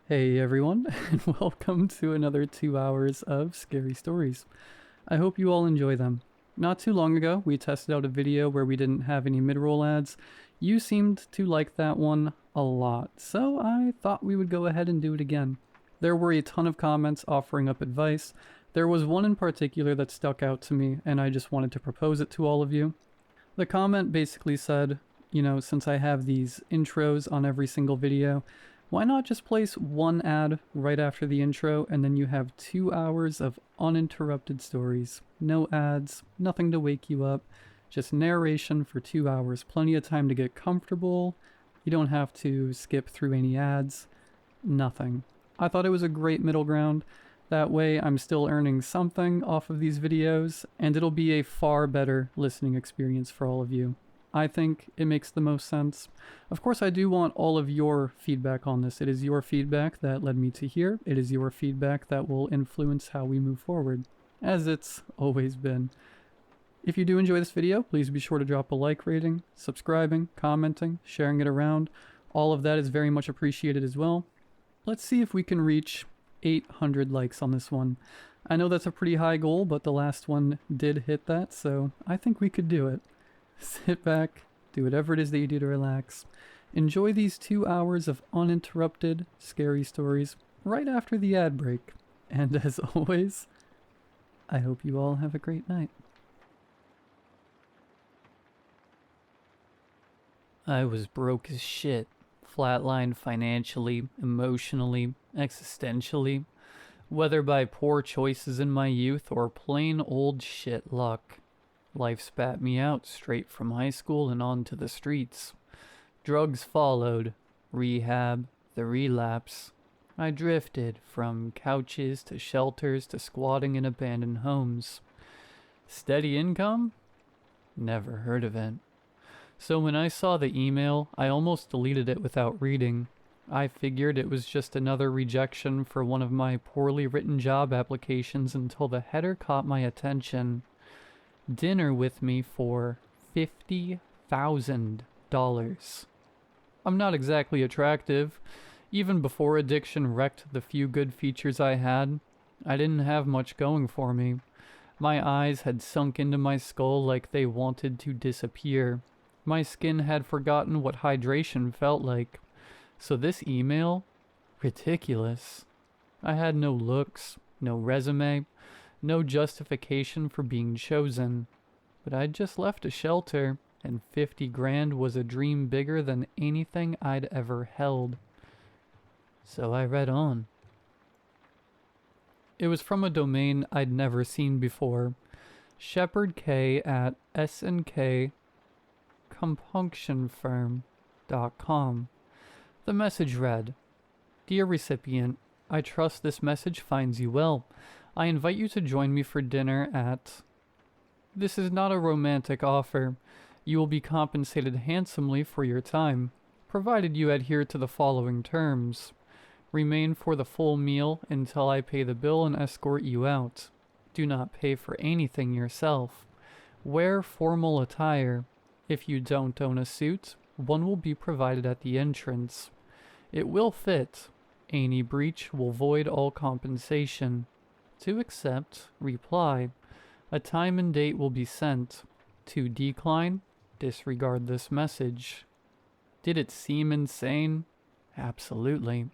Hey everyone, and welcome to another 2 hours of scary stories. I hope you all enjoy them. Not too long ago, we tested out a video where we didn't have any mid-roll ads. You seemed to like that one a lot, so I thought we would go ahead and do it again. There were a ton of comments offering up advice. There was one in particular that stuck out to me, and I just wanted to propose it to all of you. The comment basically said, since I have these intros on every single video, why not just place one ad right after the intro and then you have 2 hours of uninterrupted stories. No ads, nothing to wake you up, just narration for 2 hours. Plenty of time to get comfortable. You don't have to skip through any ads. Nothing. I thought it was a great middle ground. That way I'm still earning something off of these videos and it'll be a far better listening experience for all of you. I think it makes the most sense. Of course, I do want all of your feedback on this. It is your feedback that led me to here. It is your feedback that will influence how we move forward, as it's always been. If you do enjoy this video, please be sure to drop a like rating, subscribing, commenting, sharing it around. All of that is very much appreciated as well. Let's see if we can reach 800 likes on this one. I know that's a pretty high goal, but the last one did hit that, so I think we could do it. Sit back, do whatever it is that you do to relax. Enjoy these 2 hours of uninterrupted scary stories right after the ad break. And as always, I hope you all have a great night. I was broke as shit. Flatlined financially, emotionally, existentially. Whether by poor choices in my youth or plain old shit luck. Life spat me out straight from high school and onto the streets. Drugs followed. Rehab, the relapse. I drifted from couches to shelters to squatting in abandoned homes. Steady income? Never heard of it. So when I saw the email, I almost deleted it without reading. I figured it was just another rejection for one of my poorly written job applications until the header caught my attention. Dinner with me for $50,000. I'm not exactly attractive. Even before addiction wrecked the few good features I had, I didn't have much going for me. My eyes had sunk into my skull like they wanted to disappear. My skin had forgotten what hydration felt like. So this email? Ridiculous. I had no looks, no resume, no justification for being chosen, but I'd just left a shelter, and 50 grand was a dream bigger than anything I'd ever held. So I read on. It was from a domain I'd never seen before, Shepard K at SNKcompunctionfirm.com. The message read, "Dear recipient, I trust this message finds you well. I invite you to join me for dinner at..." This is not a romantic offer. You will be compensated handsomely for your time, provided you adhere to the following terms. Remain for the full meal until I pay the bill and escort you out. Do not pay for anything yourself. Wear formal attire. If you don't own a suit, one will be provided at the entrance. It will fit. Any breach will void all compensation. To accept, reply. A time and date will be sent. To decline, disregard this message. Did it seem insane? Absolutely.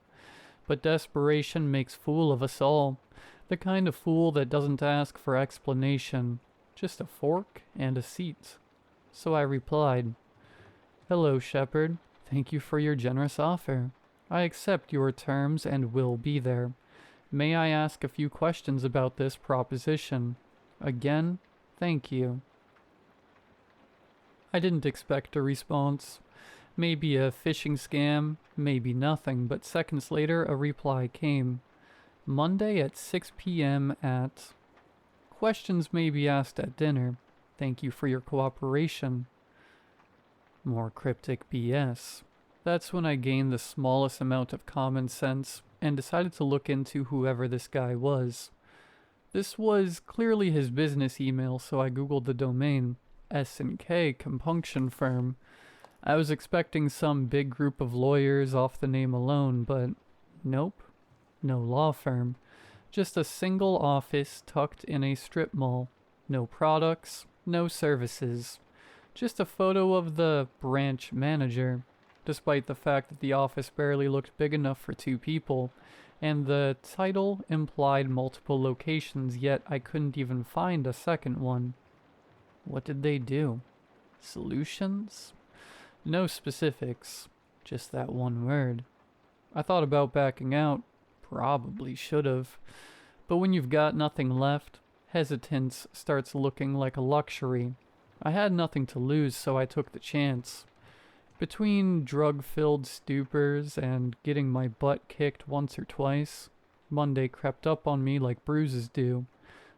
But desperation makes fool of us all. The kind of fool that doesn't ask for explanation. Just a fork and a seat. So I replied, "Hello, Shepard. Thank you for your generous offer. I accept your terms and will be there. May I ask a few questions about this proposition? Again, thank you." I didn't expect a response. Maybe a phishing scam, maybe nothing, but seconds later a reply came. Monday at 6 p.m. at... Questions may be asked at dinner. Thank you for your cooperation. More cryptic BS. That's when I gained the smallest amount of common sense and decided to look into whoever this guy was. This was clearly his business email, so I googled the domain, S&K Compunction Firm. I was expecting some big group of lawyers off the name alone, but Nope. No law firm. Just a single office tucked in a strip mall. No products, no services. Just a photo of the branch manager, despite the fact that the office barely looked big enough for two people, and the title implied multiple locations, yet I couldn't even find a second one. What did they do? Solutions? No specifics, just that one word. I thought about backing out, probably should've, but when you've got nothing left, hesitance starts looking like a luxury. I had nothing to lose, so I took the chance. Between drug-filled stupors and getting my butt kicked once or twice, Monday crept up on me like bruises do.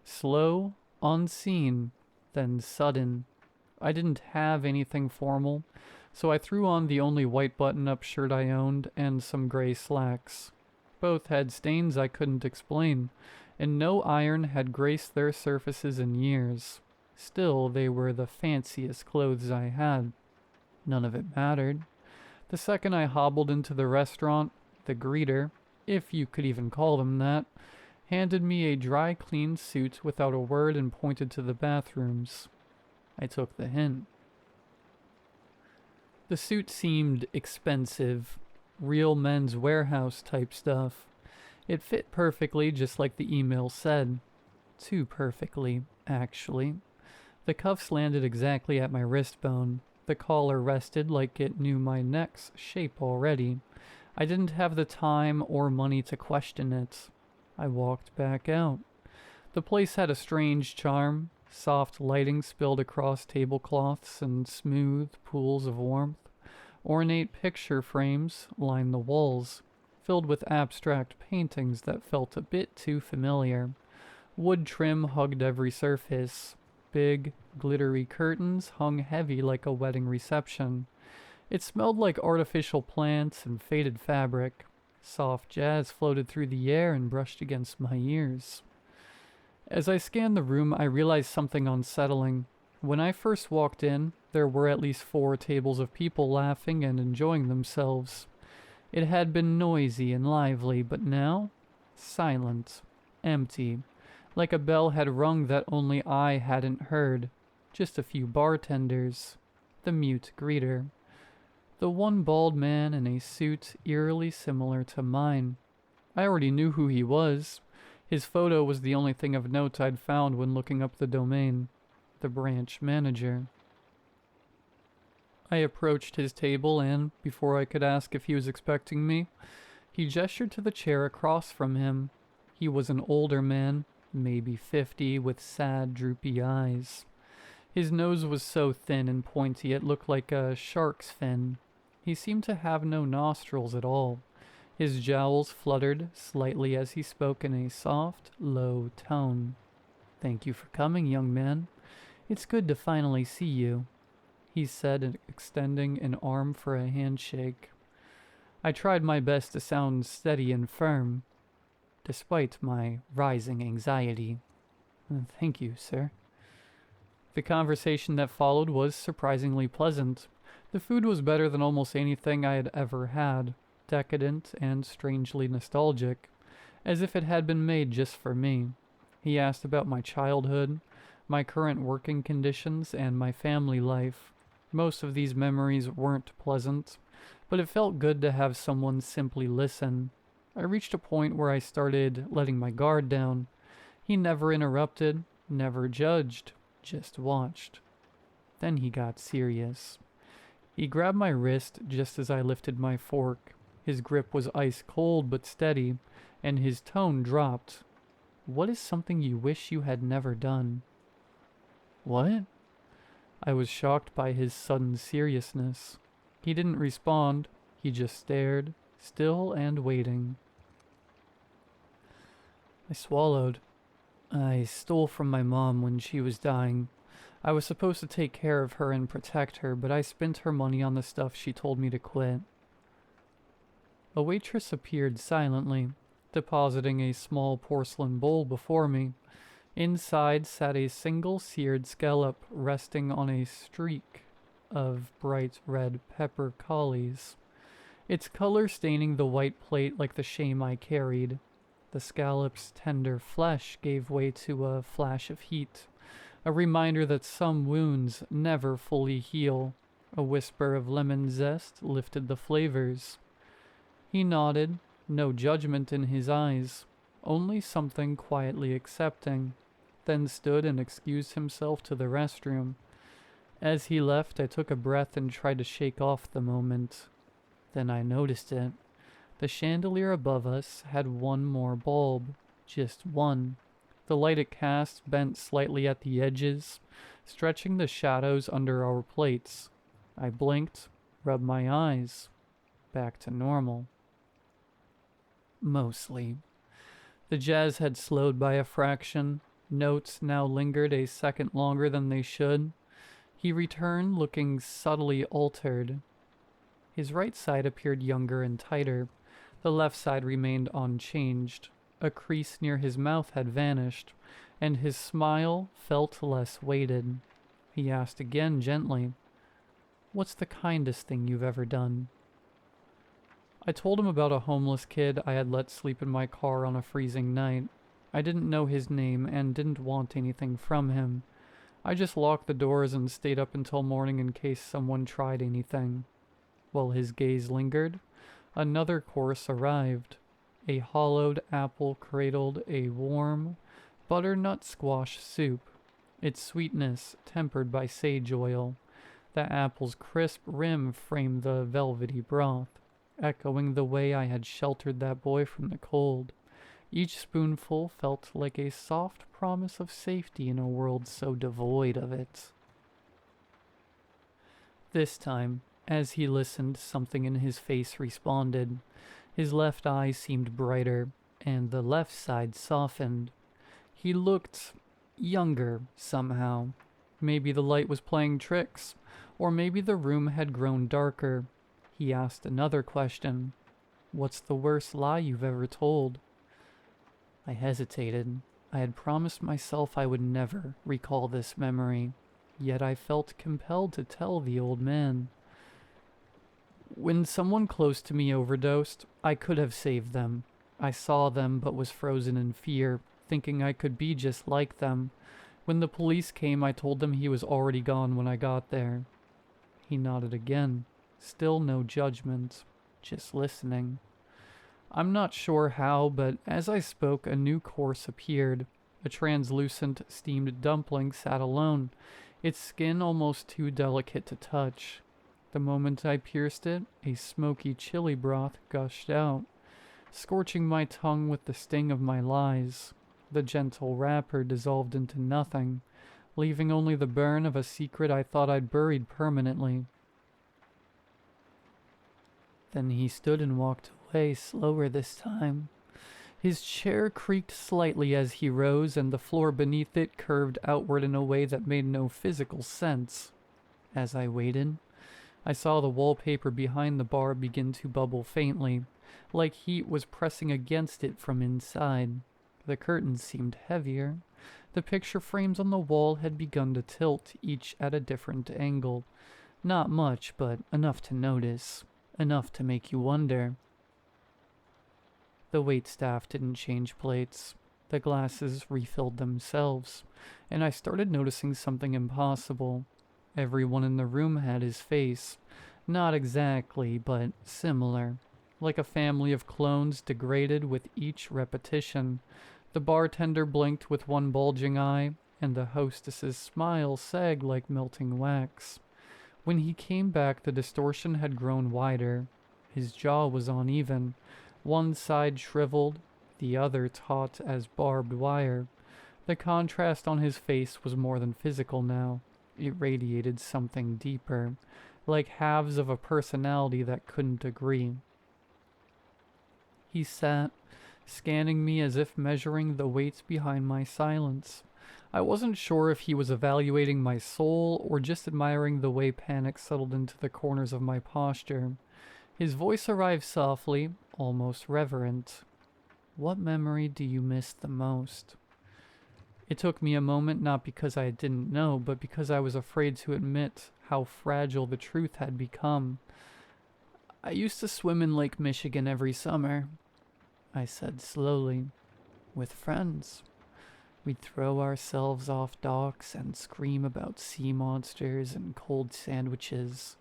Slow, unseen, then sudden. I didn't have anything formal, so I threw on the only white button-up shirt I owned and some gray slacks. Both had stains I couldn't explain, and no iron had graced their surfaces in years. Still, they were the fanciest clothes I had. None of it mattered. The second I hobbled into the restaurant, the greeter, if you could even call them that, handed me a dry clean suit without a word and pointed to the bathrooms. I took the hint. The suit seemed expensive, real Men's Warehouse type stuff. It fit perfectly, just like the email said. Too perfectly, actually. The cuffs landed exactly at my wrist bone. The collar rested like it knew my neck's shape already. I didn't have the time or money to question it. I walked back out. The place had a strange charm. Soft lighting spilled across tablecloths and smooth pools of warmth. Ornate picture frames lined the walls, filled with abstract paintings that felt a bit too familiar. Wood trim hugged every surface. Big, glittery curtains hung heavy like a wedding reception. It smelled like artificial plants and faded fabric. Soft jazz floated through the air and brushed against my ears. As I scanned the room, I realized something unsettling. When I first walked in, there were at least 4 tables of people laughing and enjoying themselves. It had been noisy and lively, but now, silent, empty, like a bell had rung that only I hadn't heard. Just a few bartenders, the mute greeter, the one bald man in a suit eerily similar to mine. I already knew who he was. His photo was the only thing of note I'd found when looking up the domain. The branch manager. I approached his table and, before I could ask if he was expecting me, he gestured to the chair across from him. He was an older man, maybe 50, with sad, droopy eyes. His nose was so thin and pointy it looked like a shark's fin. He seemed to have no nostrils at all. His jowls fluttered slightly as he spoke in a soft, low tone. "Thank you for coming, young man. It's good to finally see you," he said, extending an arm for a handshake. I tried my best to sound steady and firm, despite my rising anxiety. "Thank you, sir." The conversation that followed was surprisingly pleasant. The food was better than almost anything I had ever had, decadent and strangely nostalgic, as if it had been made just for me. He asked about my childhood, my current working conditions, and my family life. Most of these memories weren't pleasant, but it felt good to have someone simply listen. I reached a point where I started letting my guard down. He never interrupted, never judged, just watched. Then he got serious. He grabbed my wrist just as I lifted my fork. His grip was ice cold but steady, and his tone dropped. "What is something you wish you had never done?" "What?" I was shocked by his sudden seriousness. He didn't respond. He just stared, still and waiting. I swallowed. "I stole from my mom when she was dying. I was supposed to take care of her and protect her, but I spent her money on the stuff she told me to quit." A waitress appeared silently, depositing a small porcelain bowl before me. Inside sat a single seared scallop resting on a streak of bright red pepper collies. its color staining the white plate like the shame I carried. The scallop's tender flesh gave way to a flash of heat, a reminder that some wounds never fully heal. A whisper of lemon zest lifted the flavors. He nodded, no judgment in his eyes, only something quietly accepting, then stood and excused himself to the restroom. As he left, I took a breath and tried to shake off the moment. Then I noticed it. The chandelier above us had one more bulb, just one. The light it cast bent slightly at the edges, stretching the shadows under our plates. I blinked, rubbed my eyes. Back to normal. Mostly. The jazz had slowed by a fraction. Notes now lingered a second longer than they should. He returned looking subtly altered. His right side appeared younger and tighter. The left side remained unchanged. A crease near his mouth had vanished, and his smile felt less weighted. He asked again gently, "What's the kindest thing you've ever done?" I told him about a homeless kid I had let sleep in my car on a freezing night. I didn't know his name and didn't want anything from him. I just locked the doors and stayed up until morning in case someone tried anything. While his gaze lingered, another course arrived. A hollowed apple cradled a warm, butternut squash soup, its sweetness tempered by sage oil. The apple's crisp rim framed the velvety broth, echoing the way I had sheltered that boy from the cold. Each spoonful felt like a soft promise of safety in a world so devoid of it. This time, as he listened, something in his face responded. His left eye seemed brighter, and the left side softened. He looked younger somehow. Maybe the light was playing tricks, or maybe the room had grown darker. He asked another question. "What's the worst lie you've ever told?" I hesitated. I had promised myself I would never recall this memory, yet I felt compelled to tell the old man. When someone close to me overdosed, I could have saved them. I saw them but was frozen in fear, thinking I could be just like them. When the police came, I told them he was already gone when I got there. He nodded again. Still no judgment, just listening. I'm not sure how, but as I spoke, a new course appeared. A translucent, steamed dumpling sat alone, its skin almost too delicate to touch. The moment I pierced it, a smoky chili broth gushed out, scorching my tongue with the sting of my lies. The gentle wrapper dissolved into nothing, leaving only the burn of a secret I thought I'd buried permanently. Then he stood and walked away, slower this time. His chair creaked slightly as he rose, and the floor beneath it curved outward in a way that made no physical sense. As I waited, I saw the wallpaper behind the bar begin to bubble faintly, like heat was pressing against it from inside. The curtains seemed heavier. The picture frames on the wall had begun to tilt, each at a different angle. Not much, but enough to notice. Enough to make you wonder. The waitstaff didn't change plates. The glasses refilled themselves, and I started noticing something impossible. Everyone in the room had his face. Not exactly, but similar. Like a family of clones degraded with each repetition. The bartender blinked with one bulging eye, and the hostess's smile sagged like melting wax. When he came back, the distortion had grown wider. His jaw was uneven, one side shriveled, the other taut as barbed wire. The contrast on his face was more than physical now. It radiated something deeper, like halves of a personality that couldn't agree. He sat, scanning me as if measuring the weights behind my silence. I wasn't sure if he was evaluating my soul or just admiring the way panic settled into the corners of my posture. His voice arrived softly, almost reverent. "What memory do you miss the most?" It took me a moment, not because I didn't know, but because I was afraid to admit how fragile the truth had become. I used to swim in Lake Michigan every summer, I said slowly, with friends. We'd throw ourselves off docks and scream about sea monsters and cold sandwiches.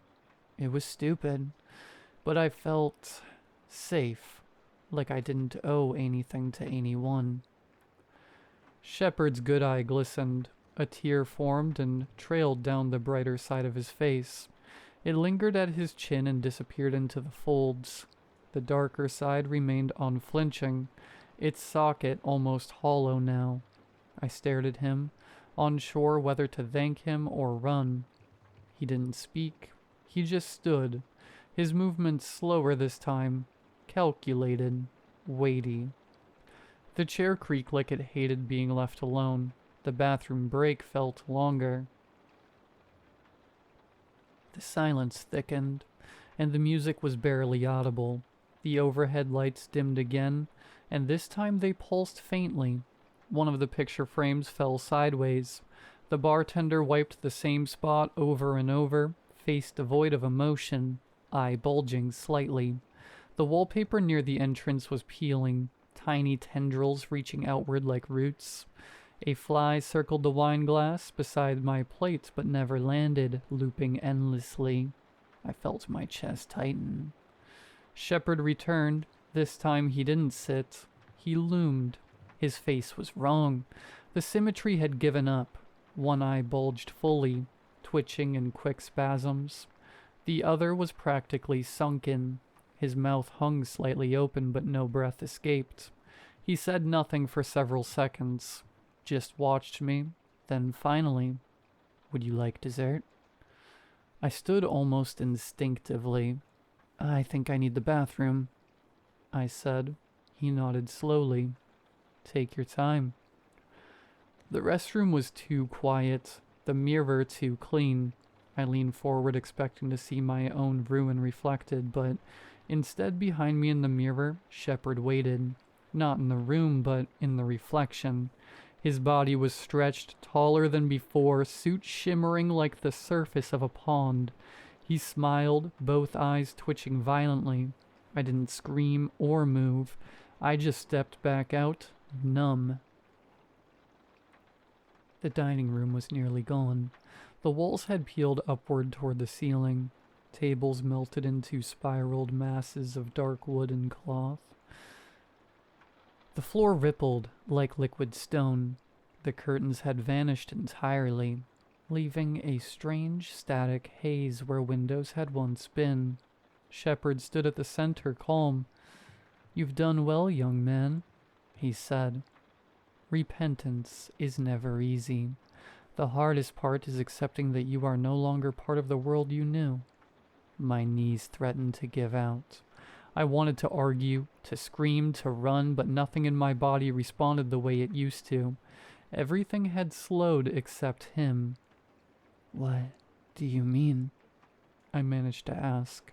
It was stupid, but I felt safe, like I didn't owe anything to anyone. Shepard's good eye glistened. A tear formed and trailed down the brighter side of his face. It lingered at his chin and disappeared into the folds. The darker side remained unflinching, its socket almost hollow now. I stared at him, unsure whether to thank him or run. He didn't speak. He just stood, his movements slower this time, calculated, weighty. The chair creaked like it hated being left alone. The bathroom break felt longer. The silence thickened, and the music was barely audible. The overhead lights dimmed again, and this time they pulsed faintly. One of the picture frames fell sideways. The bartender wiped the same spot over and over, face devoid of emotion, eye bulging slightly. The wallpaper near the entrance was peeling, tiny tendrils reaching outward like roots. A fly circled the wine glass beside my plate but never landed, looping endlessly. I felt my chest tighten. Shepard returned. This time he didn't sit. He loomed. His face was wrong. The symmetry had given up. One eye bulged fully, twitching in quick spasms. The other was practically sunken. His mouth hung slightly open, but no breath escaped. He said nothing for several seconds. Just watched me. Then finally, "Would you like dessert?" I stood almost instinctively. "I think I need the bathroom," I said. He nodded slowly. "Take your time." The restroom was too quiet, the mirror too clean. I leaned forward expecting to see my own ruin reflected, but instead behind me in the mirror, Shepard waited. Not in the room, but in the reflection. His body was stretched, taller than before, suit shimmering like the surface of a pond. He smiled, both eyes twitching violently. I didn't scream or move. I just stepped back out, numb. The dining room was nearly gone. The walls had peeled upward toward the ceiling. Tables melted into spiraled masses of dark wood and cloth. The floor rippled like liquid stone. The curtains had vanished entirely, leaving a strange static haze where windows had once been. Shepard stood at the center, calm. "You've done well, young man," he said. "Repentance is never easy. The hardest part is accepting that you are no longer part of the world you knew." My knees threatened to give out. I wanted to argue, to scream, to run, but nothing in my body responded the way it used to. Everything had slowed except him. "What do you mean?" I managed to ask.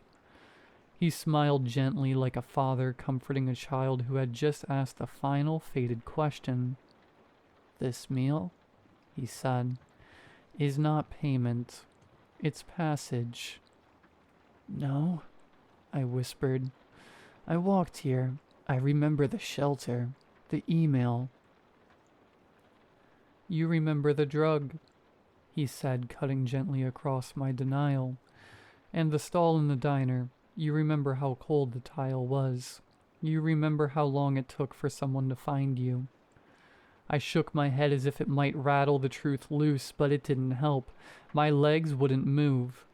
He smiled gently like a father comforting a child who had just asked the final fated question. "This meal," he said, "is not payment. It's passage." "No," I whispered. "I walked here. I remember the shelter, the email." "You remember the drug," he said, cutting gently across my denial. "And the stall in the diner. You remember how cold the tile was. You remember how long it took for someone to find you." I shook my head as if it might rattle the truth loose, but it didn't help. My legs wouldn't move.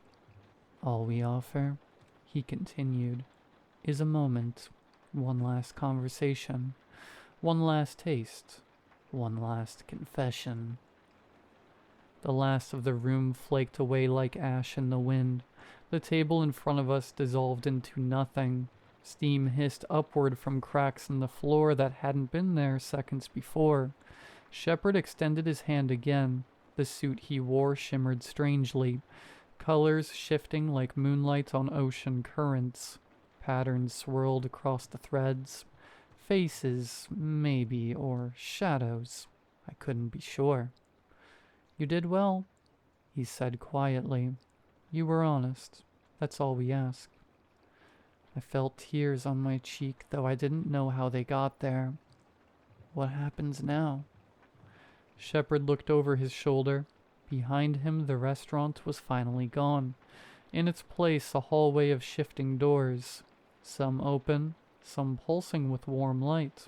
"All we offer," he continued, "is a moment, one last conversation, one last taste, one last confession." The last of the room flaked away like ash in the wind. The table in front of us dissolved into nothing. Steam hissed upward from cracks in the floor that hadn't been there seconds before. Shepard extended his hand again. The suit he wore shimmered strangely, colors shifting like moonlight on ocean currents. Patterns swirled across the threads. Faces, maybe, or shadows. I couldn't be sure. "You did well," he said quietly. "You were honest. That's all we ask." I felt tears on my cheek, though I didn't know how they got there. What happens now? Shepard looked over his shoulder. Behind him, the restaurant was finally gone. In its place, a hallway of shifting doors. Some open, some pulsing with warm light.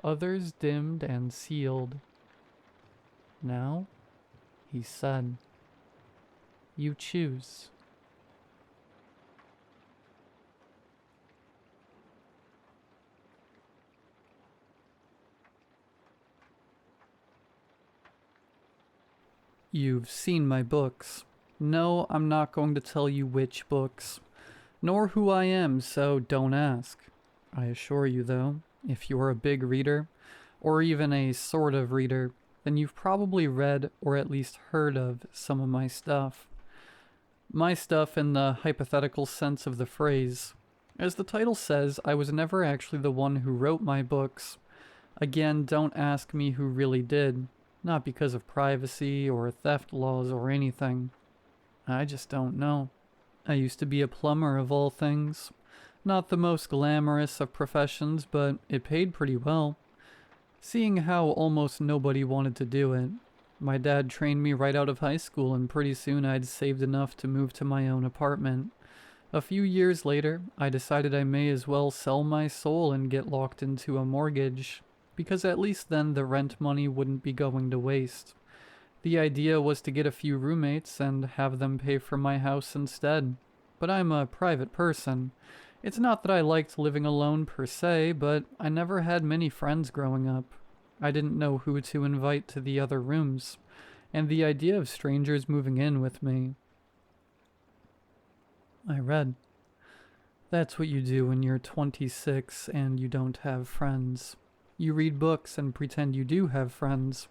Others dimmed and sealed. Now, he said, you choose. You've seen my books. No, I'm not going to tell you which books, nor who I am, so don't ask. I assure you, though, if you're a big reader, or even a sort of reader, then you've probably read or at least heard of some of my stuff. My stuff in the hypothetical sense of the phrase. As the title says, I was never actually the one who wrote my books. Again, don't ask me who really did. Not because of privacy or theft laws or anything. I just don't know. I used to be a plumber of all things. Not the most glamorous of professions, but it paid pretty well. Seeing how almost nobody wanted to do it. My dad trained me right out of high school, and pretty soon I'd saved enough to move to my own apartment. A few years later, I decided I may as well sell my soul and get locked into a mortgage, because at least then the rent money wouldn't be going to waste. The idea was to get a few roommates and have them pay for my house instead. But I'm a private person. It's not that I liked living alone per se, but I never had many friends growing up. I didn't know who to invite to the other rooms, and the idea of strangers moving in with me. I read. That's what you do when you're 26 and you don't have friends. You read books and pretend you do have friends.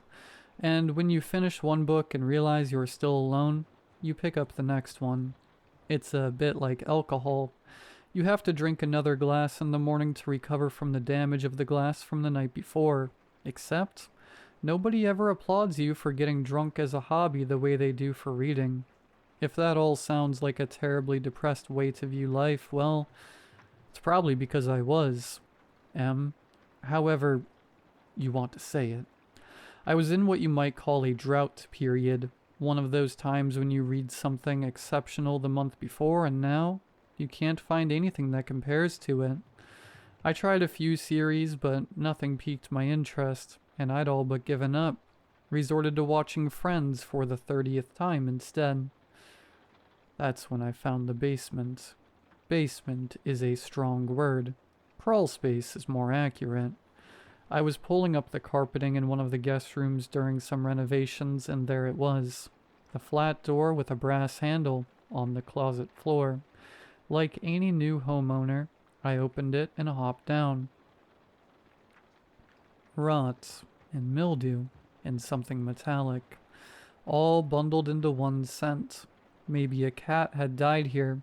And when you finish one book and realize you're still alone, you pick up the next one. It's a bit like alcohol. You have to drink another glass in the morning to recover from the damage of the glass from the night before. Except, nobody ever applauds you for getting drunk as a hobby the way they do for reading. If that all sounds like a terribly depressed way to view life, well, it's probably because I was. However you want to say it. I was in what you might call a drought period, one of those times when you read something exceptional the month before and now you can't find anything that compares to it. I tried a few series, but nothing piqued my interest, and I'd all but given up, resorted to watching Friends for the 30th time instead. That's when I found the basement. Basement is a strong word. Crawl space is more accurate. I was pulling up the carpeting in one of the guest rooms during some renovations, and there it was. The flat door with a brass handle on the closet floor. Like any new homeowner, I opened it and hopped down. Rot and mildew and something metallic, all bundled into one scent. Maybe a cat had died here.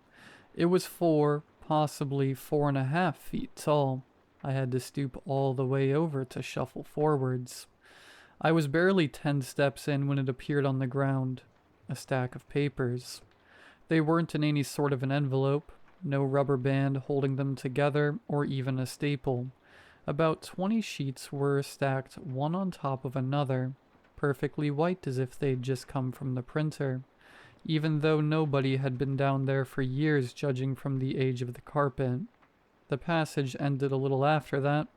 It was 4, possibly 4.5 feet tall. I had to stoop all the way over to shuffle forwards. I was barely 10 steps in when it appeared on the ground. A stack of papers. They weren't in any sort of an envelope, no rubber band holding them together, or even a staple. About 20 sheets were stacked one on top of another, perfectly white as if they'd just come from the printer, even though nobody had been down there for years judging from the age of the carpet. The passage ended a little after that,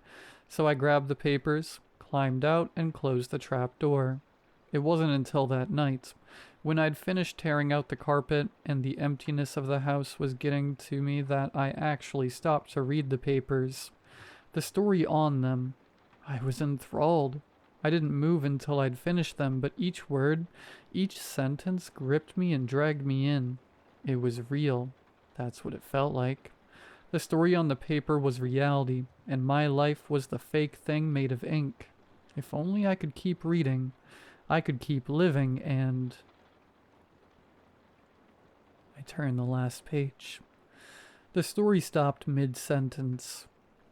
so I grabbed the papers, climbed out, and closed the trap door. It wasn't until that night, when I'd finished tearing out the carpet and the emptiness of the house was getting to me, that I actually stopped to read the papers. The story on them. I was enthralled. I didn't move until I'd finished them, but each word, each sentence gripped me and dragged me in. It was real. That's what it felt like. The story on the paper was reality, and my life was the fake thing made of ink. If only I could keep reading. I could keep living, and... I turned the last page. The story stopped mid-sentence.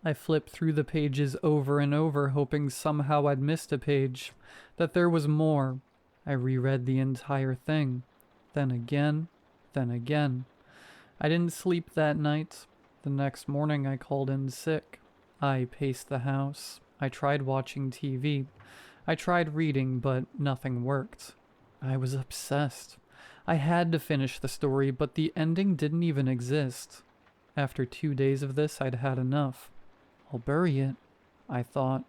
I flipped through the pages over and over, hoping somehow I'd missed a page, that there was more. I reread the entire thing. Then again. I didn't sleep that night. The next morning I called in sick. I paced the house. I tried watching TV. I tried reading, but nothing worked. I was obsessed. I had to finish the story, but the ending didn't even exist. After 2 days of this, I'd had enough. I'll bury it, I thought.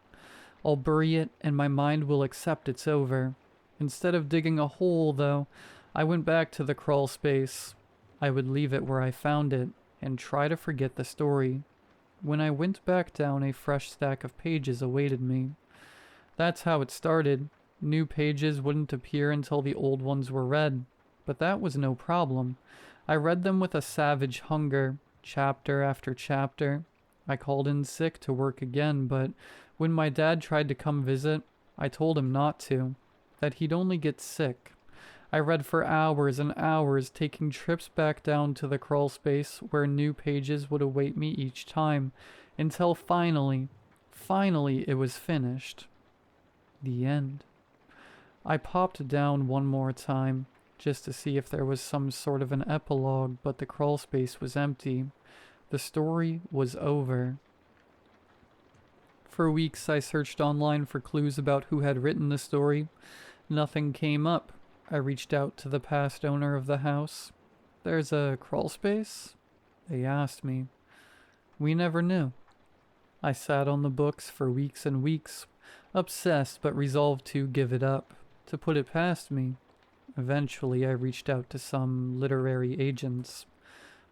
I'll bury it, and my mind will accept it's over. Instead of digging a hole, though, I went back to the crawl space. I would leave it where I found it, and try to forget the story. When I went back down, a fresh stack of pages awaited me. That's how it started. New pages wouldn't appear until the old ones were read, but that was no problem. I read them with a savage hunger, chapter after chapter. I called in sick to work again, but when my dad tried to come visit, I told him not to, that he'd only get sick. I read for hours and hours, taking trips back down to the crawl space where new pages would await me each time, until finally it was finished. The end. I popped down one more time, just to see if there was some sort of an epilogue, but the crawl space was empty. The story was over. For weeks I searched online for clues about who had written the story. Nothing came up. I reached out to the past owner of the house. "There's a crawl space?" they asked me. We never knew. I sat on the books for weeks and weeks, obsessed but resolved to give it up, to put it past me. Eventually I reached out to some literary agents.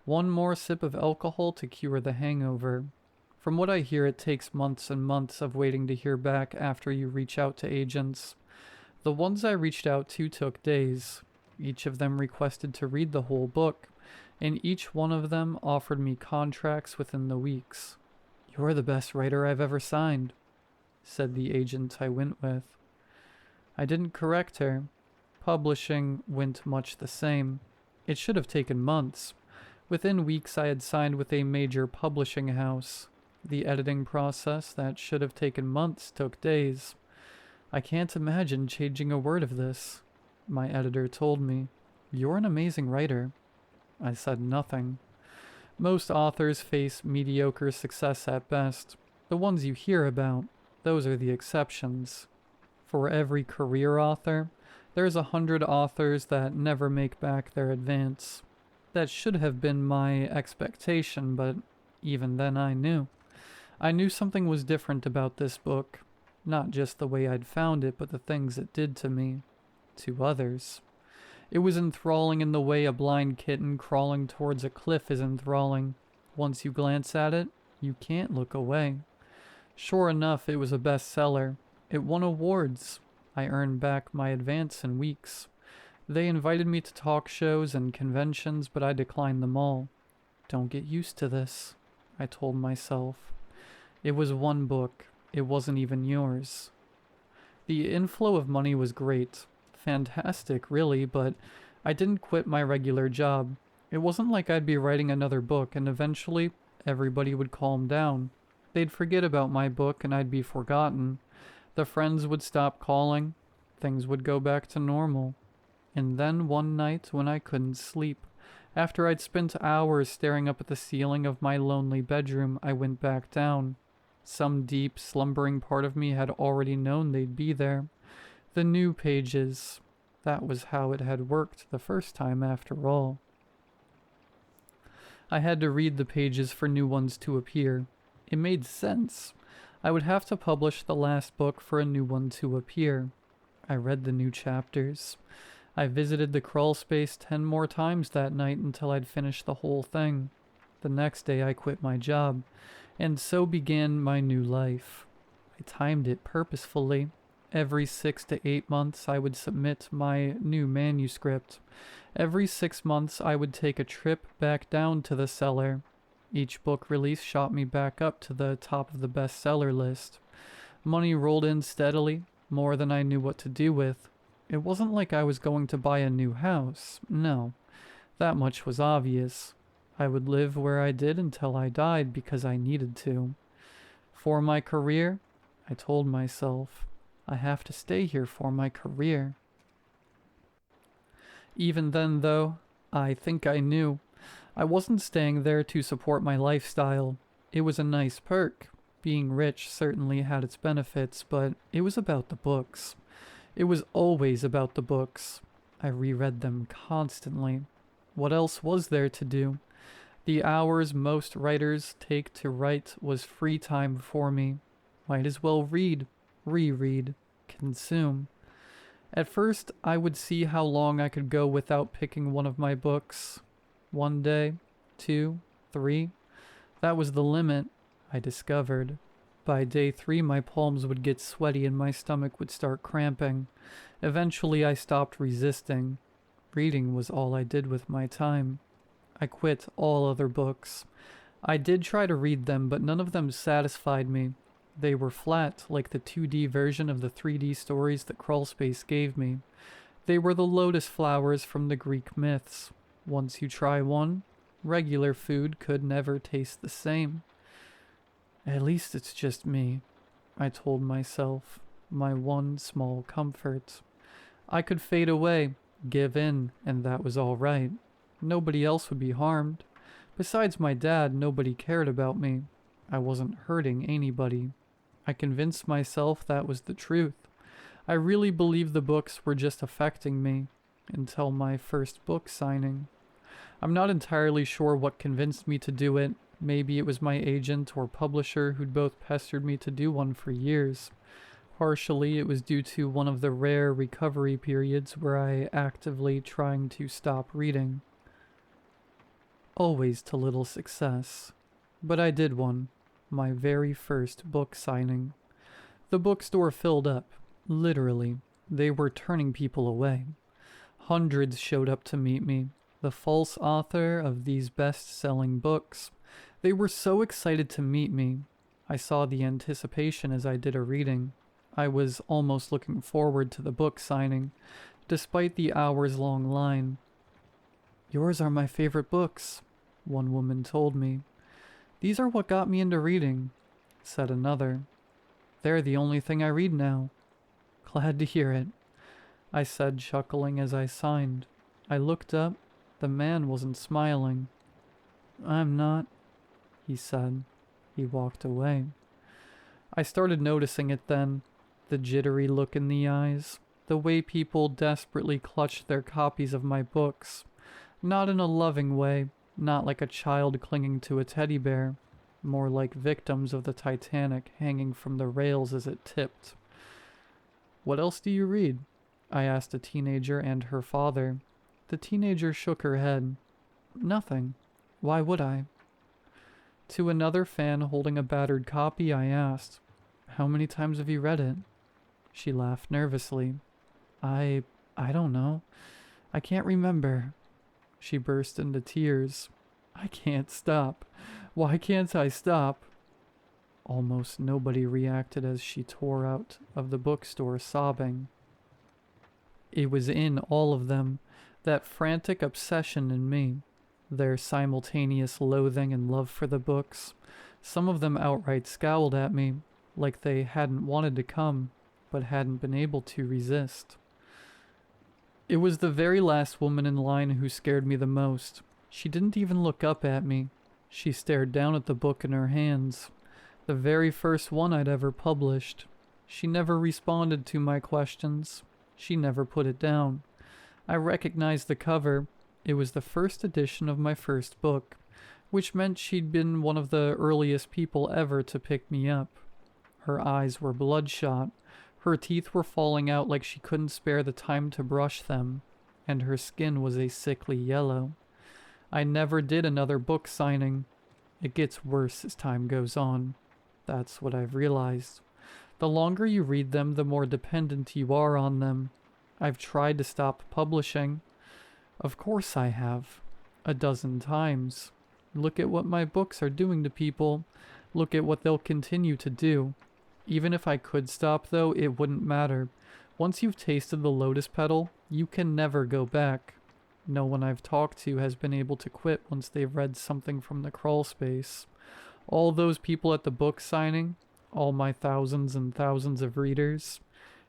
One more sip of alcohol to cure the hangover. From what I hear, it takes months and months of waiting to hear back after you reach out to agents. The ones I reached out to took days. Each of them requested to read the whole book, and each one of them offered me contracts within the weeks. "You're the best writer I've ever signed," said the agent I went with. I didn't correct her. Publishing went much the same. It should have taken months. Within weeks I had signed with a major publishing house. The editing process that should have taken months took days. "I can't imagine changing a word of this," my editor told me. "You're an amazing writer." I said nothing. Most authors face mediocre success at best. The ones you hear about, those are the exceptions. For every career author, there's 100 authors that never make back their advance. That should have been my expectation, but even then I knew. I knew something was different about this book. Not just the way I'd found it, but the things it did to me. To others. It was enthralling in the way a blind kitten crawling towards a cliff is enthralling. Once you glance at it, you can't look away. Sure enough, it was a bestseller. It won awards. I earned back my advance in weeks. They invited me to talk shows and conventions, but I declined them all. "Don't get used to this," I told myself. It was one book. It wasn't even yours. The inflow of money was great. Fantastic, really, but I didn't quit my regular job. It wasn't like I'd be writing another book and eventually everybody would calm down. They'd forget about my book and I'd be forgotten. The friends would stop calling. Things would go back to normal. And then one night when I couldn't sleep, after I'd spent hours staring up at the ceiling of my lonely bedroom, I went back down. Some deep, slumbering part of me had already known they'd be there. The new pages. That was how it had worked the first time after all. I had to read the pages for new ones to appear. It made sense. I would have to publish the last book for a new one to appear. I read the new chapters. I visited the crawl space 10 more times that night until I'd finished the whole thing. The next day I quit my job. And so began my new life. I timed it purposefully. Every 6 to 8 months I would submit my new manuscript. Every 6 months I would take a trip back down to the cellar. Each book release shot me back up to the top of the bestseller list. Money rolled in steadily, more than I knew what to do with. It wasn't like I was going to buy a new house. No, that much was obvious. I would live where I did until I died because I needed to. For my career, I told myself, I have to stay here for my career. Even then, though, I think I knew. I wasn't staying there to support my lifestyle. It was a nice perk. Being rich certainly had its benefits, but it was about the books. It was always about the books. I reread them constantly. What else was there to do? The hours most writers take to write was free time for me. Might as well read, reread, consume. At first, I would see how long I could go without picking one of my books. One day, two, three. That was the limit, I discovered. By day 3, my palms would get sweaty and my stomach would start cramping. Eventually, I stopped resisting. Reading was all I did with my time. I quit all other books. I did try to read them, but none of them satisfied me. They were flat, like the 2D version of the 3D stories that Crawlspace gave me. They were the lotus flowers from the Greek myths. Once you try one, regular food could never taste the same. At least it's just me, I told myself, my one small comfort. I could fade away, give in, and that was all right. Nobody else would be harmed. Besides my dad, nobody cared about me. I wasn't hurting anybody. I convinced myself that was the truth. I really believed the books were just affecting me, until my first book signing. I'm not entirely sure what convinced me to do it. Maybe it was my agent or publisher who'd both pestered me to do one for years. Partially, it was due to one of the rare recovery periods where I actively trying to stop reading. Always to little success. But I did one. My very first book signing. The bookstore filled up. Literally. They were turning people away. Hundreds showed up to meet me. The false author of these best-selling books. They were so excited to meet me. I saw the anticipation as I did a reading. I was almost looking forward to the book signing, despite the hours-long line. "Yours are my favorite books," one woman told me. "These are what got me into reading," said another. "They're the only thing I read now." "Glad to hear it," I said, chuckling as I signed. I looked up. The man wasn't smiling. "I'm not," he said. He walked away. I started noticing it then. The jittery look in the eyes. The way people desperately clutched their copies of my books. Not in a loving way. Not like a child clinging to a teddy bear. More like victims of the Titanic hanging from the rails as it tipped. "What else do you read?" I asked a teenager and her father. The teenager shook her head. "Nothing. Why would I?" To another fan holding a battered copy, I asked, "How many times have you read it?" She laughed nervously. I don't know. I can't remember." She burst into tears. "I can't stop. Why can't I stop?" Almost nobody reacted as she tore out of the bookstore sobbing. It was in all of them, that frantic obsession in me, their simultaneous loathing and love for the books. Some of them outright scowled at me, like they hadn't wanted to come, but hadn't been able to resist. It was the very last woman in line who scared me the most. She didn't even look up at me. She stared down at the book in her hands. The very first one I'd ever published. She never responded to my questions. She never put it down. I recognized the cover. It was the first edition of my first book, which meant she'd been one of the earliest people ever to pick me up. Her eyes were bloodshot. Her teeth were falling out like she couldn't spare the time to brush them, and her skin was a sickly yellow. I never did another book signing. It gets worse as time goes on. That's what I've realized. The longer you read them, the more dependent you are on them. I've tried to stop publishing. Of course I have. 12 times. Look at what my books are doing to people. Look at what they'll continue to do. Even if I could stop, though, it wouldn't matter. Once you've tasted the lotus petal, you can never go back. No one I've talked to has been able to quit once they've read something from the crawl space. All those people at the book signing, all my thousands and thousands of readers,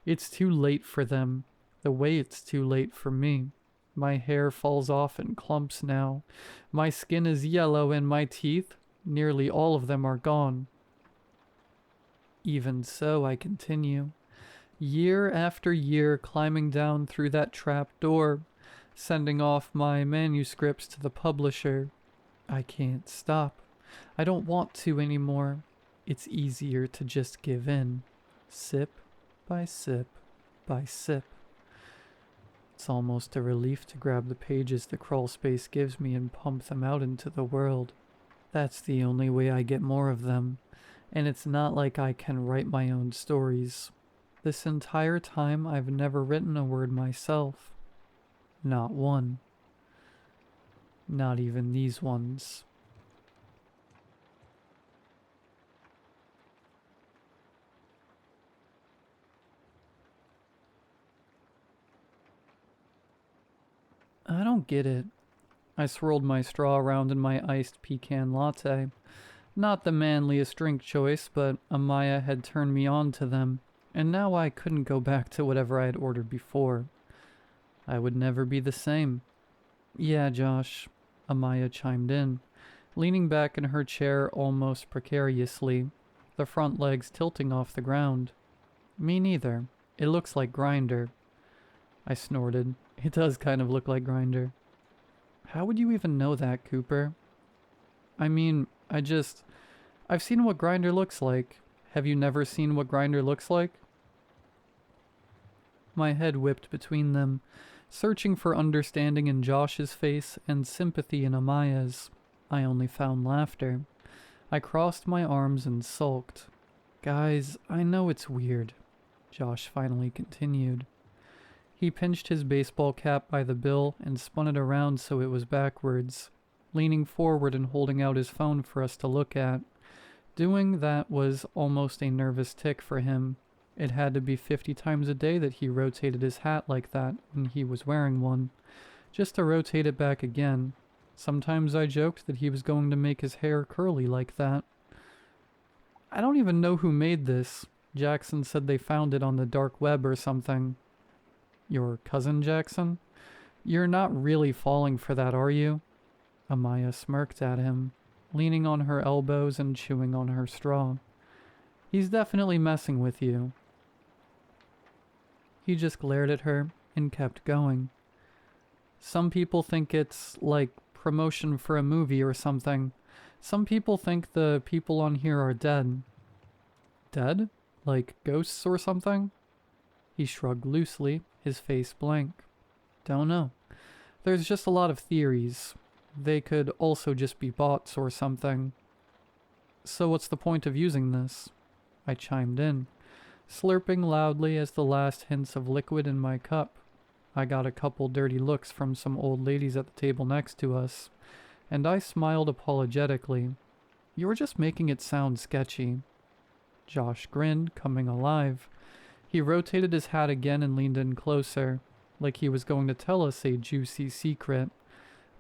it's too late for them, the way it's too late for me. My hair falls off in clumps now. My skin is yellow and my teeth, nearly all of them are gone. Even so, I continue. Year after year climbing down through that trap door, sending off my manuscripts to the publisher. I can't stop. I don't want to anymore. It's easier to just give in. Sip by sip by sip. It's almost a relief to grab the pages the crawl space gives me and pump them out into the world. That's the only way I get more of them. And it's not like I can write my own stories. This entire time I've never written a word myself. Not one. Not even these ones. I don't get it. I swirled my straw around in my iced pecan latte. Not the manliest drink choice, but Amaya had turned me on to them, and now I couldn't go back to whatever I had ordered before. I would never be the same. Yeah, Josh, Amaya chimed in, leaning back in her chair almost precariously, the front legs tilting off the ground. Me neither. It looks like Grinder. I snorted. It does kind of look like Grinder. How would you even know that, Cooper? I mean, I've seen what Grinder looks like. Have you never seen what Grinder looks like? My head whipped between them, searching for understanding in Josh's face and sympathy in Amaya's. I only found laughter. I crossed my arms and sulked. Guys, I know it's weird, Josh finally continued. He pinched his baseball cap by the bill and spun it around so it was backwards, leaning forward and holding out his phone for us to look at. Doing that was almost a nervous tic for him. It had to be 50 times a day that he rotated his hat like that when he was wearing one, just to rotate it back again. Sometimes I joked that he was going to make his hair curly like that. I don't even know who made this. Jackson said they found it on the dark web or something. Your cousin, Jackson? You're not really falling for that, are you? Amaya smirked at him, leaning on her elbows and chewing on her straw. He's definitely messing with you. He just glared at her and kept going. Some people think it's like promotion for a movie or something. Some people think the people on here are dead. Dead? Like ghosts or something? He shrugged loosely, his face blank. Don't know. There's just a lot of theories. They could also just be bots or something. So what's the point of using this? I chimed in, slurping loudly as the last hints of liquid in my cup. I got a couple dirty looks from some old ladies at the table next to us, and I smiled apologetically. You were just making it sound sketchy. Josh grinned, coming alive. He rotated his hat again and leaned in closer, like he was going to tell us a juicy secret.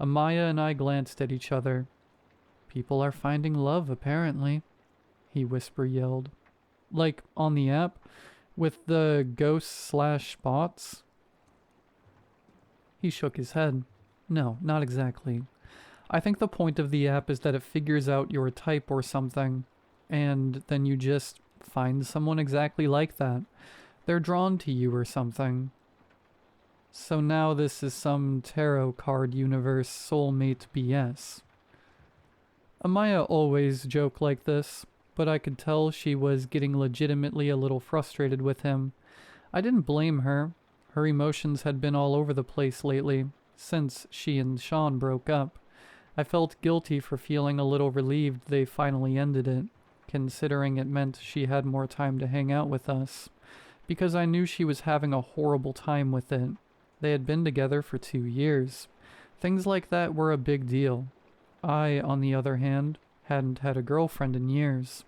Amaya and I glanced at each other. People are finding love, apparently, he whisper-yelled. Like, on the app? With the ghosts/bots? He shook his head. No, not exactly. I think the point of the app is that it figures out your type or something, and then you just find someone exactly like that. They're drawn to you or something. So now this is some tarot card universe soulmate BS. Amaya always joked like this, but I could tell she was getting legitimately a little frustrated with him. I didn't blame her. Her emotions had been all over the place lately, since she and Sean broke up. I felt guilty for feeling a little relieved they finally ended it, considering it meant she had more time to hang out with us, because I knew she was having a horrible time with it. They had been together for 2 years. Things like that were a big deal. I, on the other hand, hadn't had a girlfriend in years.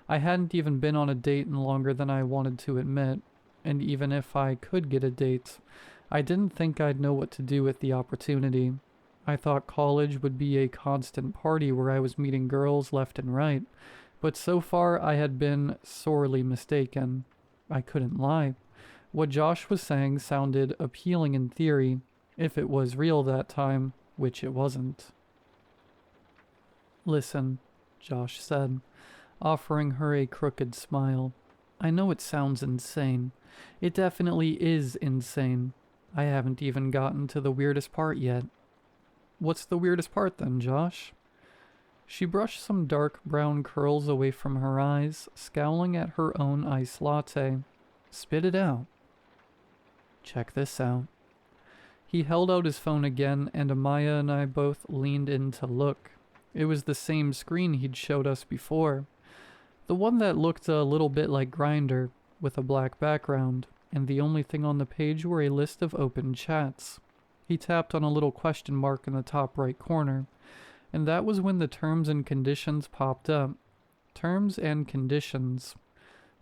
I hadn't even been on a date in longer than I wanted to admit, and even if I could get a date, I didn't think I'd know what to do with the opportunity. I thought college would be a constant party where I was meeting girls left and right, but so far I had been sorely mistaken. I couldn't lie. What Josh was saying sounded appealing in theory, If it was real that time, which it wasn't. Listen, Josh said, offering her a crooked smile. I know it sounds insane. It definitely is insane. I haven't even gotten to the weirdest part yet. What's the weirdest part then, Josh? She brushed some dark brown curls away from her eyes, scowling at her own iced latte. Spit it out. Check this out. He held out his phone again, and Amaya and I both leaned in to look. It was the same screen he'd showed us before. The one that looked a little bit like Grindr, with a black background, and the only thing on the page were a list of open chats. He tapped on a little question mark in the top right corner, and that was when the terms and conditions popped up. Terms and conditions.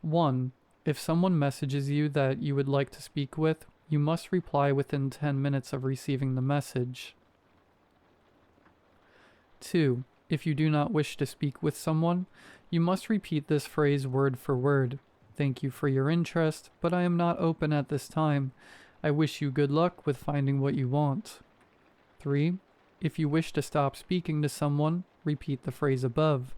1. If someone messages you that you would like to speak with, you must reply within 10 minutes of receiving the message. 2. If you do not wish to speak with someone, you must repeat this phrase word for word. Thank you for your interest, but I am not open at this time. I wish you good luck with finding what you want. 3. If you wish to stop speaking to someone, repeat the phrase above.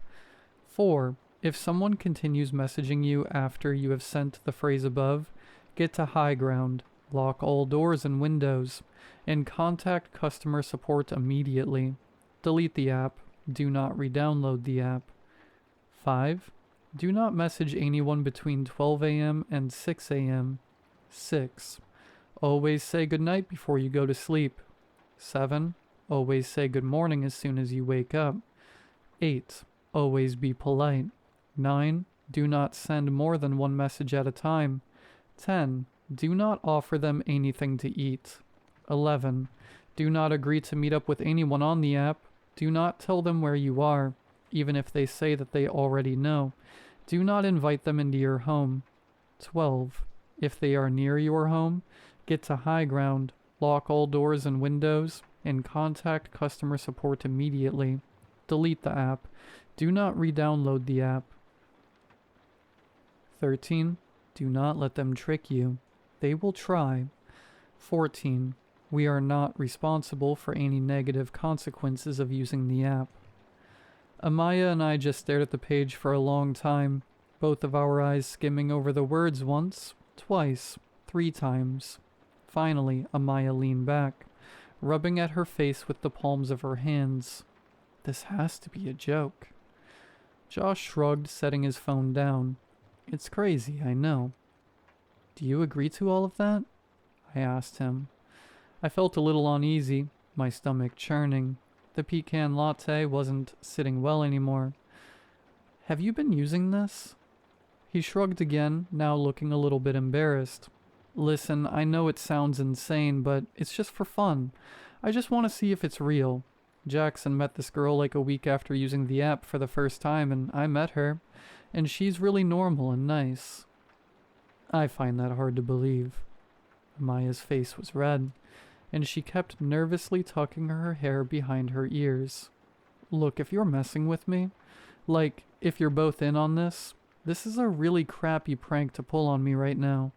4. If someone continues messaging you after you have sent the phrase above, get to high ground, lock all doors and windows, and contact customer support immediately. Delete the app. Do not re-download the app. 5. Do not message anyone between 12 a.m. and 6 a.m. 6. Always say goodnight before you go to sleep. 7. Always say good morning as soon as you wake up. 8. Always be polite. 9. Do not send more than one message at a time. 10. Do not offer them anything to eat. 11. Do not agree to meet up with anyone on the app. Do not tell them where you are, even if they say that they already know. Do not invite them into your home. 12. If they are near your home, get to high ground, lock all doors and windows, and contact customer support immediately. Delete the app. Do not re-download the app. 13. Do not let them trick you. They will try. 14. We are not responsible for any negative consequences of using the app. Amaya and I just stared at the page for a long time, both of our eyes skimming over the words once, twice, 3 times. Finally, Amaya leaned back, rubbing at her face with the palms of her hands. This has to be a joke. Josh shrugged, setting his phone down. It's crazy, I know. Do you agree to all of that? I asked him. I felt a little uneasy, my stomach churning. The pecan latte wasn't sitting well anymore. Have you been using this? He shrugged again, now looking a little bit embarrassed. Listen, I know it sounds insane, but it's just for fun. I just want to see if it's real. Jackson met this girl like a week after using the app for the first time, and I met her. And she's really normal and nice. I find that hard to believe. Maya's face was red, and she kept nervously tucking her hair behind her ears. Look, if you're messing with me, like, if you're both in on this is a really crappy prank to pull on me right now.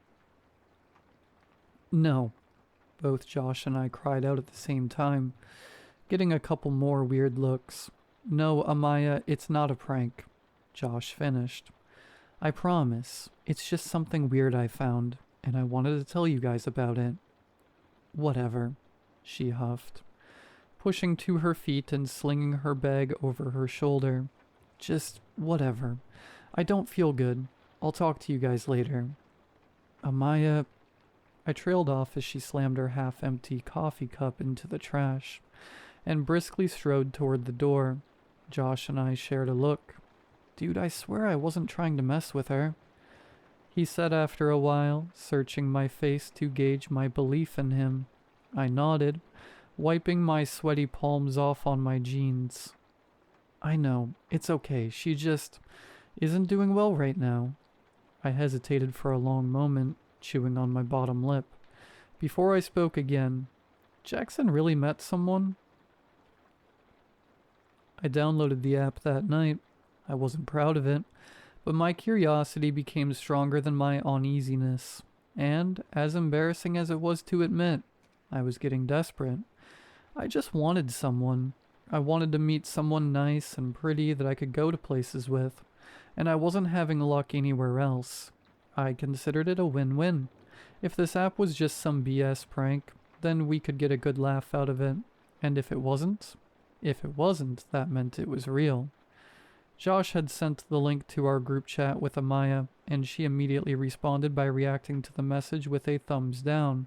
No, both Josh and I cried out at the same time, getting a couple more weird looks. No, Amaya, it's not a prank, Josh finished. I promise, it's just something weird I found, and I wanted to tell you guys about it. Whatever, she huffed, pushing to her feet and slinging her bag over her shoulder. Just whatever. I don't feel good. I'll talk to you guys later. Amaya... I trailed off as she slammed her half-empty coffee cup into the trash, and briskly strode toward the door. Josh and I shared a look. Dude, I swear I wasn't trying to mess with her, he said after a while, searching my face to gauge my belief in him. I nodded, wiping my sweaty palms off on my jeans. I know, it's okay, she just isn't doing well right now. I hesitated for a long moment, chewing on my bottom lip, before I spoke again. Jackson really met someone? I downloaded the app that night. I wasn't proud of it, but my curiosity became stronger than my uneasiness, and, as embarrassing as it was to admit, I was getting desperate. I just wanted someone. I wanted to meet someone nice and pretty that I could go to places with, and I wasn't having luck anywhere else. I considered it a win-win. If this app was just some BS prank, then we could get a good laugh out of it. And if it wasn't, that meant it was real. Josh had sent the link to our group chat with Amaya, and she immediately responded by reacting to the message with a thumbs down.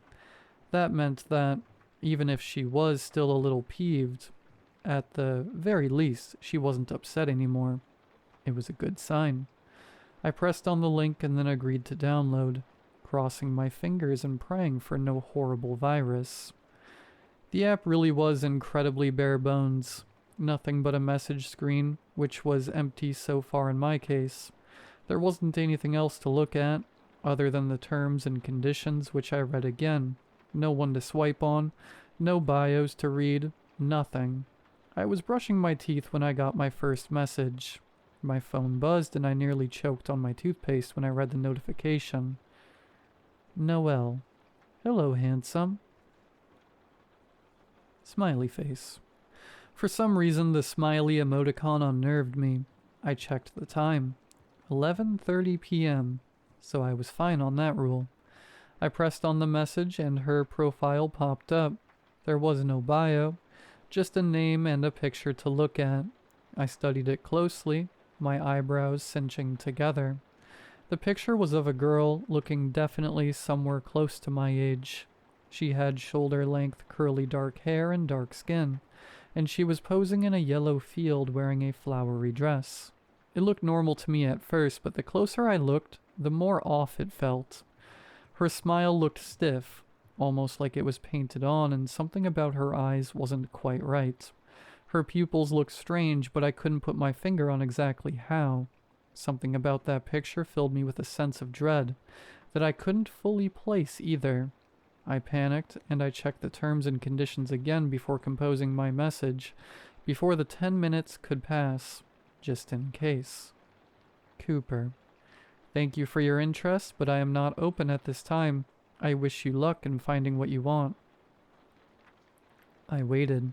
That meant that, even if she was still a little peeved, at the very least, she wasn't upset anymore. It was a good sign. I pressed on the link and then agreed to download, crossing my fingers and praying for no horrible virus. The app really was incredibly bare bones. Nothing but a message screen, which was empty so far in my case. There wasn't anything else to look at, other than the terms and conditions, which I read again. No one to swipe on, no bios to read, nothing. I was brushing my teeth when I got my first message. My phone buzzed and I nearly choked on my toothpaste when I read the notification. Noelle. Hello, handsome. Smiley face. For some reason, the smiley emoticon unnerved me. I checked the time. 11:30 p.m., so I was fine on that rule. I pressed on the message and her profile popped up. There was no bio, just a name and a picture to look at. I studied it closely, my eyebrows cinching together. The picture was of a girl looking definitely somewhere close to my age. She had shoulder-length curly dark hair and dark skin, and she was posing in a yellow field wearing a flowery dress. It looked normal to me at first, but the closer I looked, the more off it felt. Her smile looked stiff, almost like it was painted on, and something about her eyes wasn't quite right. Her pupils looked strange, but I couldn't put my finger on exactly how. Something about that picture filled me with a sense of dread that I couldn't fully place either. I panicked, and I checked the terms and conditions again before composing my message, before the 10 minutes could pass, just in case. Cooper. Thank you for your interest, but I am not open at this time. I wish you luck in finding what you want. I waited.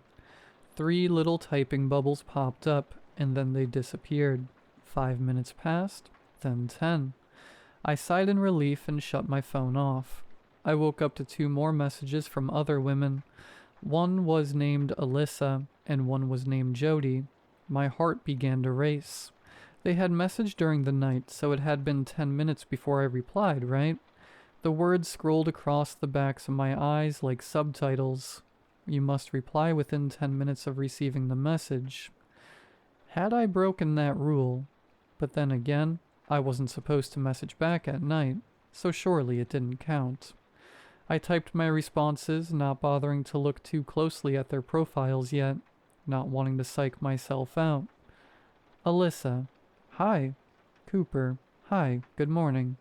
3 little typing bubbles popped up, and then they disappeared. 5 minutes passed, then 10. I sighed in relief and shut my phone off. I woke up to 2 more messages from other women. One was named Alyssa, and one was named Jody. My heart began to race. They had messaged during the night, so it had been 10 minutes before I replied, right? The words scrolled across the backs of my eyes like subtitles. You must reply within 10 minutes of receiving the message. Had I broken that rule? But then again, I wasn't supposed to message back at night, so surely it didn't count. I typed my responses, not bothering to look too closely at their profiles yet, not wanting to psych myself out. Alyssa. Hi. Cooper. Hi, good morning.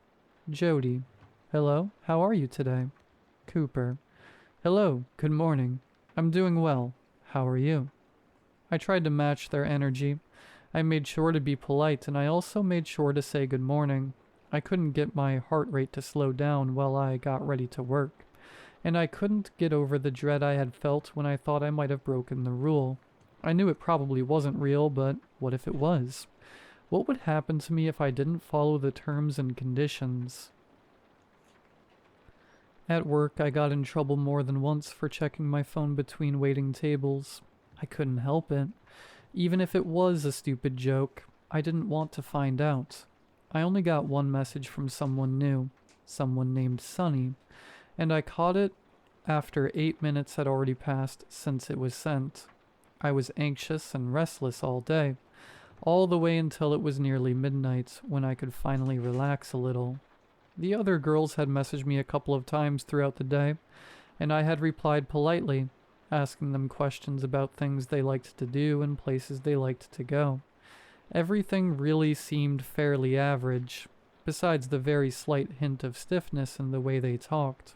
Jody. Hello, how are you today? Cooper. Hello, good morning. I'm doing well. How are you? I tried to match their energy. I made sure to be polite, and I also made sure to say good morning. I couldn't get my heart rate to slow down while I got ready to work, and I couldn't get over the dread I had felt when I thought I might have broken the rule. I knew it probably wasn't real, but what if it was? What would happen to me if I didn't follow the terms and conditions? At work, I got in trouble more than once for checking my phone between waiting tables. I couldn't help it. Even if it was a stupid joke, I didn't want to find out. I only got one message from someone new, someone named Sunny, and I caught it after 8 minutes had already passed since it was sent. I was anxious and restless all day, all the way until it was nearly midnight when I could finally relax a little. The other girls had messaged me a couple of times throughout the day, and I had replied politely, asking them questions about things they liked to do and places they liked to go. Everything really seemed fairly average, besides the very slight hint of stiffness in the way they talked,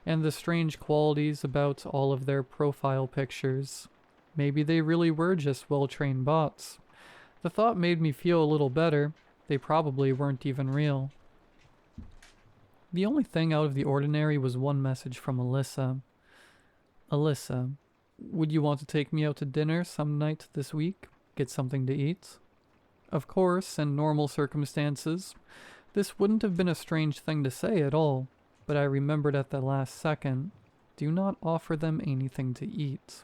and the strange qualities about all of their profile pictures. Maybe they really were just well-trained bots. The thought made me feel a little better. They probably weren't even real. The only thing out of the ordinary was one message from Alyssa. Alyssa, would you want to take me out to dinner some night this week? Get something to eat? Of course, in normal circumstances, this wouldn't have been a strange thing to say at all, but I remembered at the last second, do not offer them anything to eat.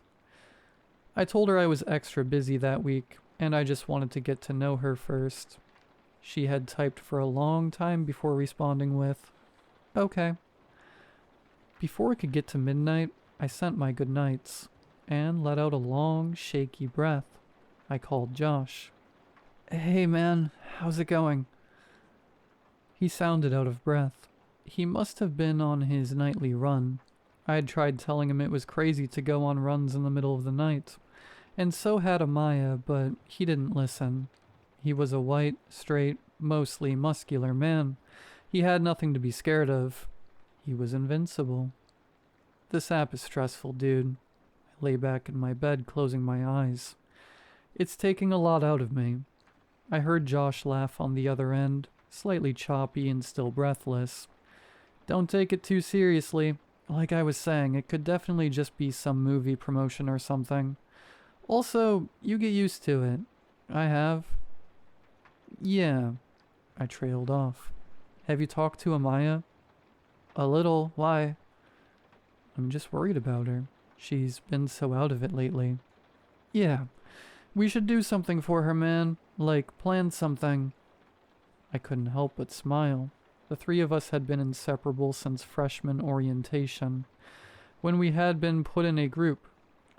I told her I was extra busy that week, and I just wanted to get to know her first. She had typed for a long time before responding with, okay. Before it could get to midnight, I sent my goodnights, and let out a long, shaky breath. I called Josh. Hey man, how's it going? He sounded out of breath. He must have been on his nightly run. I had tried telling him it was crazy to go on runs in the middle of the night, and so had Amaya, but he didn't listen. He was a white, straight, mostly muscular man. He had nothing to be scared of. He was invincible. This app is stressful, dude. I lay back in my bed, closing my eyes. It's taking a lot out of me. I heard Josh laugh on the other end, slightly choppy and still breathless. Don't take it too seriously. Like I was saying, it could definitely just be some movie promotion or something. Also, you get used to it. I have. Yeah. I trailed off. Have you talked to Amaya? A little. Why? I'm just worried about her. She's been so out of it lately. Yeah. We should do something for her, man. Like, plan something. I couldn't help but smile. The three of us had been inseparable since freshman orientation. When we had been put in a group,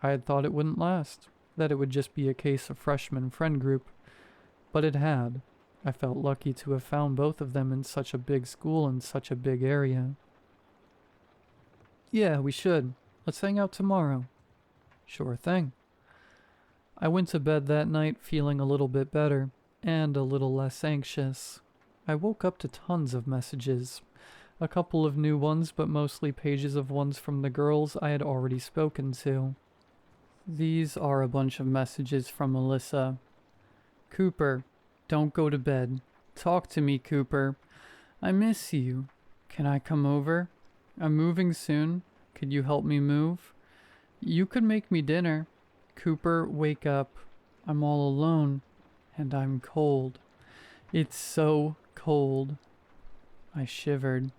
I had thought it wouldn't last, that it would just be a case of freshman friend group. But it had. I felt lucky to have found both of them in such a big school in such a big area. Yeah, we should. Let's hang out tomorrow. Sure thing. I went to bed that night feeling a little bit better, and a little less anxious. I woke up to tons of messages. A couple of new ones, but mostly pages of ones from the girls I had already spoken to. These are a bunch of messages from Alyssa. Cooper, don't go to bed. Talk to me, Cooper. I miss you. Can I come over? I'm moving soon. Could you help me move? You could make me dinner. Cooper, wake up. I'm all alone, and I'm cold. It's so cold. I shivered.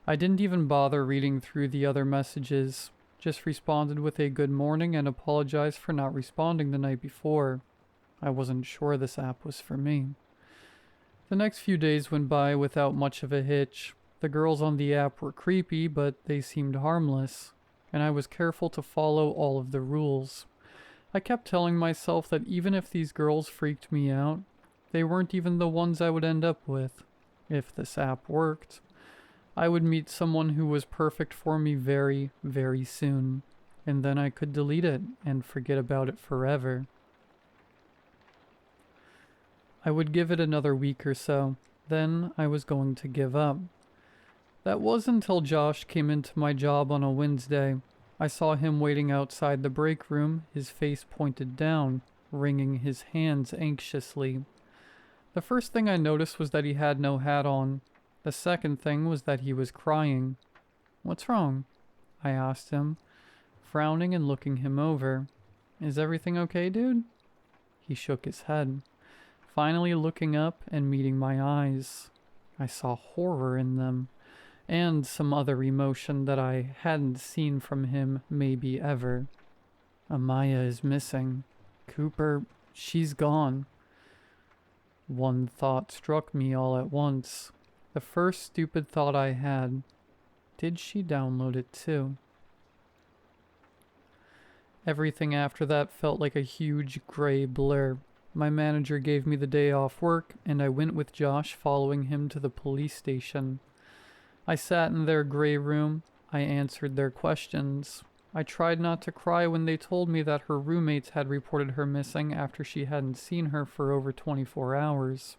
I didn't even bother reading through the other messages, just responded with a good morning and apologized for not responding the night before. I wasn't sure this app was for me. The next few days went by without much of a hitch. The girls on the app were creepy, but they seemed harmless, and I was careful to follow all of the rules. I kept telling myself that even if these girls freaked me out, they weren't even the ones I would end up with. If this app worked, I would meet someone who was perfect for me very, very soon, and then I could delete it and forget about it forever. I would give it another week or so, then I was going to give up. That was until Josh came into my job on a Wednesday. I saw him waiting outside the break room, his face pointed down, wringing his hands anxiously. The first thing I noticed was that he had no hat on. The second thing was that he was crying. What's wrong? I asked him, frowning and looking him over. Is everything okay, dude? He shook his head, finally looking up and meeting my eyes. I saw horror in them, and some other emotion that I hadn't seen from him maybe ever. Amaya is missing. Cooper, she's gone. One thought struck me all at once. The first stupid thought I had. Did she download it too? Everything after that felt like a huge gray blur. My manager gave me the day off work, and I went with Josh, following him to the police station. I sat in their gray room. I answered their questions. I tried not to cry when they told me that her roommates had reported her missing after she hadn't seen her for over 24 hours.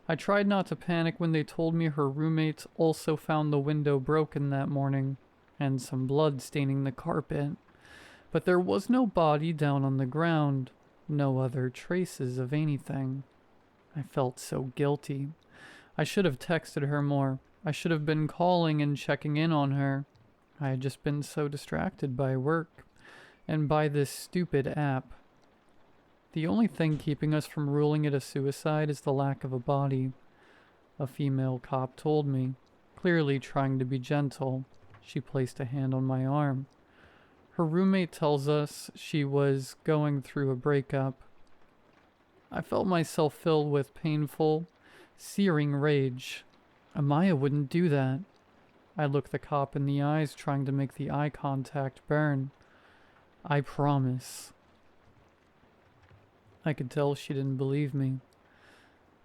I tried not to panic when they told me her roommates also found the window broken that morning, and some blood staining the carpet. But there was no body down on the ground, no other traces of anything. I felt so guilty. I should have texted her more. I should have been calling and checking in on her. I had just been so distracted by work and by this stupid app. The only thing keeping us from ruling it a suicide is the lack of a body, a female cop told me, clearly trying to be gentle. She placed a hand on my arm. Her roommate tells us she was going through a breakup. I felt myself filled with painful, searing rage. Amaya wouldn't do that. I looked the cop in the eyes, trying to make the eye contact burn. I promise. I could tell she didn't believe me.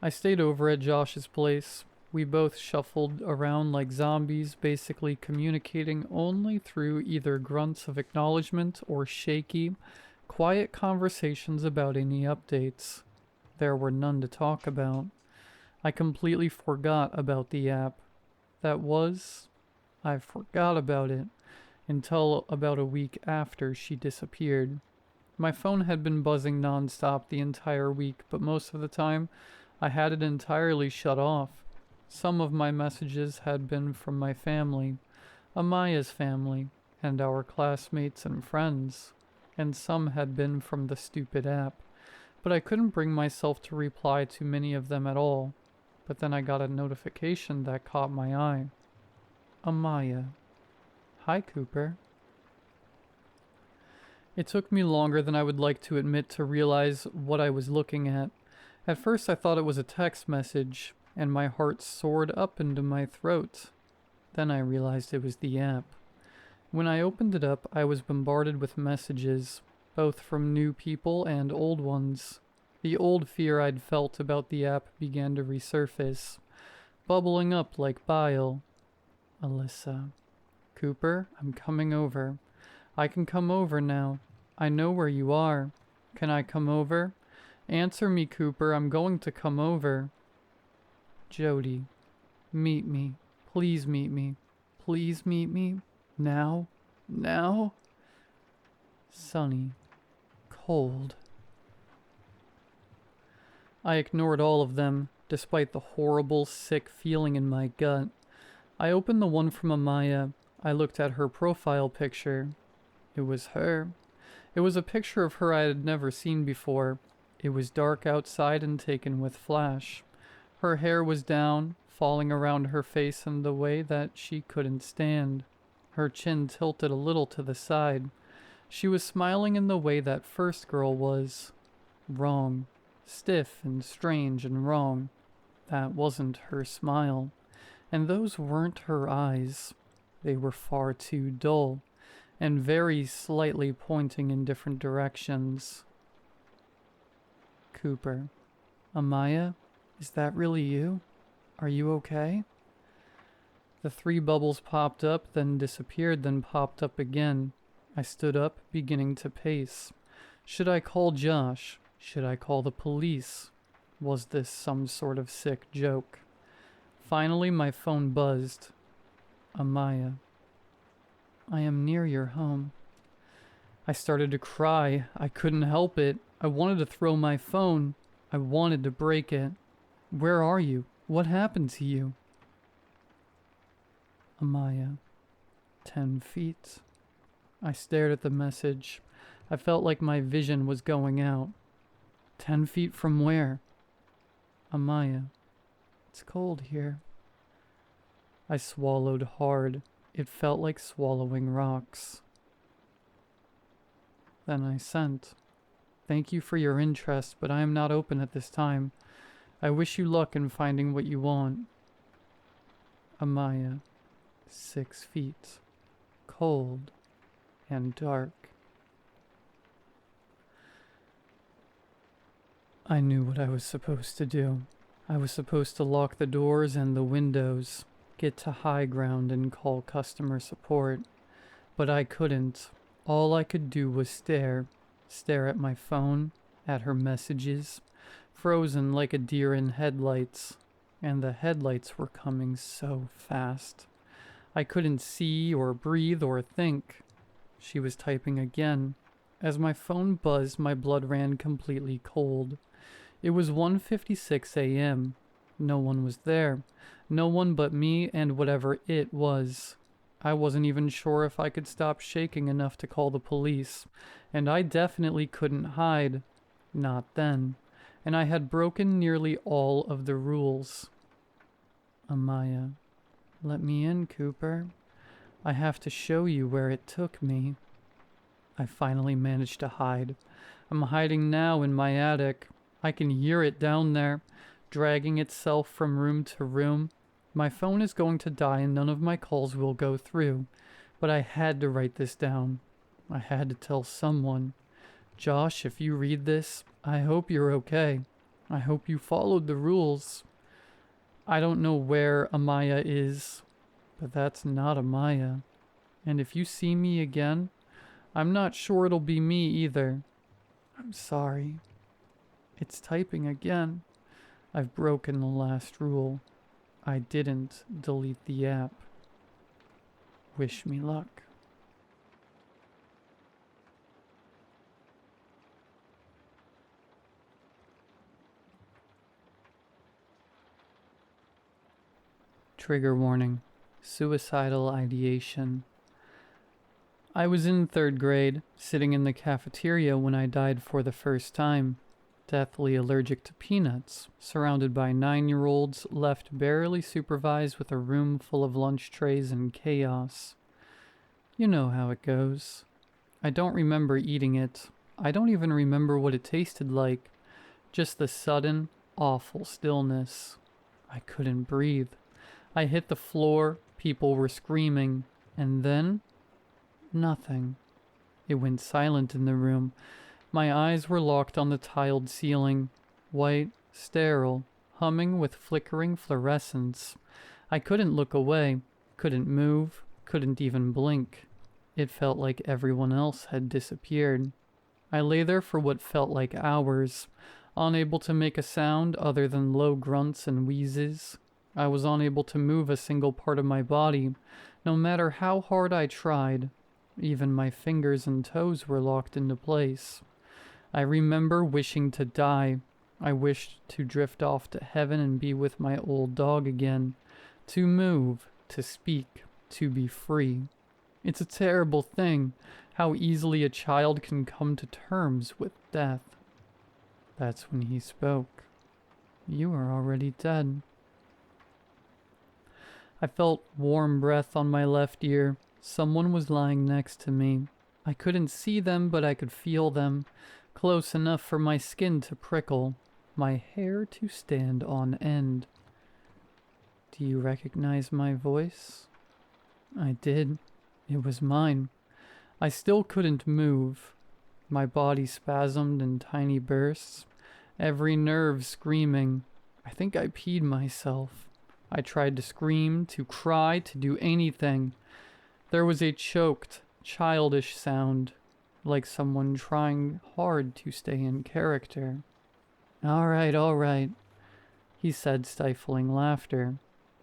I stayed over at Josh's place. We both shuffled around like zombies, basically communicating only through either grunts of acknowledgement or shaky, quiet conversations about any updates. There were none to talk about. I completely forgot about the app. I forgot about it until about a week after she disappeared. My phone had been buzzing nonstop the entire week, but most of the time I had it entirely shut off. Some of my messages had been from my family, Amaya's family, and our classmates and friends, and some had been from the stupid app, but I couldn't bring myself to reply to many of them at all. But then I got a notification that caught my eye. Amaya. Hi, Cooper. It took me longer than I would like to admit to realize what I was looking at. At first I thought it was a text message, and my heart soared up into my throat. Then I realized it was the app. When I opened it up, I was bombarded with messages, both from new people and old ones. The old fear I'd felt about the app began to resurface, bubbling up like bile. Alyssa. Cooper, I'm coming over. I can come over now. I know where you are. Can I come over? Answer me, Cooper. I'm going to come over. Jody. Meet me. Please meet me. Please meet me. Now? Now? Sunny. Cold. I ignored all of them, despite the horrible, sick feeling in my gut. I opened the one from Amaya. I looked at her profile picture. It was her. It was a picture of her I had never seen before. It was dark outside and taken with flash. Her hair was down, falling around her face in the way that she couldn't stand. Her chin tilted a little to the side. She was smiling in the way that first girl was. Wrong. Stiff and strange and wrong. That wasn't her smile. And those weren't her eyes. They were far too dull, and very slightly pointing in different directions. Cooper. Amaya, is that really you? Are you okay? The 3 bubbles popped up, then disappeared, then popped up again. I stood up, beginning to pace. Should I call Josh? Should I call the police? Was this some sort of sick joke? Finally, my phone buzzed. Amaya. I am near your home. I started to cry. I couldn't help it. I wanted to throw my phone. I wanted to break it. Where are you? What happened to you? Amaya. 10 feet. I stared at the message. I felt like my vision was going out. 10 feet from where? Amaya. It's cold here. I swallowed hard. It felt like swallowing rocks. Then I sent. Thank you for your interest, but I am not open at this time. I wish you luck in finding what you want. Amaya. 6 feet. Cold. And dark. I knew what I was supposed to do. I was supposed to lock the doors and the windows, get to high ground and call customer support. But I couldn't. All I could do was stare at my phone, at her messages, frozen like a deer in headlights. And the headlights were coming so fast. I couldn't see or breathe or think. She was typing again. As my phone buzzed, my blood ran completely cold. It was 1:56 a.m. No one was there. No one but me and whatever it was. I wasn't even sure if I could stop shaking enough to call the police, and I definitely couldn't hide. Not then. And I had broken nearly all of the rules. Amaya, let me in, Cooper. I have to show you where it took me. I finally managed to hide. I'm hiding now in my attic. I can hear it down there, dragging itself from room to room. My phone is going to die and none of my calls will go through. But I had to write this down. I had to tell someone. Josh, if you read this, I hope you're okay. I hope you followed the rules. I don't know where Amaya is, but that's not Amaya. And if you see me again, I'm not sure it'll be me either. I'm sorry. It's typing again. I've broken the last rule. I didn't delete the app. Wish me luck. Trigger warning. Suicidal ideation. I was in 3rd grade, sitting in the cafeteria when I died for the first time. Deathly allergic to peanuts, surrounded by 9-year-olds, left barely supervised with a room full of lunch trays and chaos. You know how it goes. I don't remember eating it. I don't even remember what it tasted like. Just the sudden, awful stillness. I couldn't breathe. I hit the floor, people were screaming, and then nothing. It went silent in the room. My eyes were locked on the tiled ceiling, white, sterile, humming with flickering fluorescence. I couldn't look away, couldn't move, couldn't even blink. It felt like everyone else had disappeared. I lay there for what felt like hours, unable to make a sound other than low grunts and wheezes. I was unable to move a single part of my body, no matter how hard I tried. Even my fingers and toes were locked into place. I remember wishing to die. I wished to drift off to heaven and be with my old dog again. To move, to speak, to be free. It's a terrible thing, how easily a child can come to terms with death. That's when he spoke. You are already dead. I felt warm breath on my left ear. Someone was lying next to me. I couldn't see them, but I could feel them, close enough for my skin to prickle, my hair to stand on end. Do you recognize my voice? I did. It was mine. I still couldn't move. My body spasmed in tiny bursts, every nerve screaming. I think I peed myself. I tried to scream, to cry, to do anything. There was a choked, childish sound, like someone trying hard to stay in character. All right, he said, stifling laughter.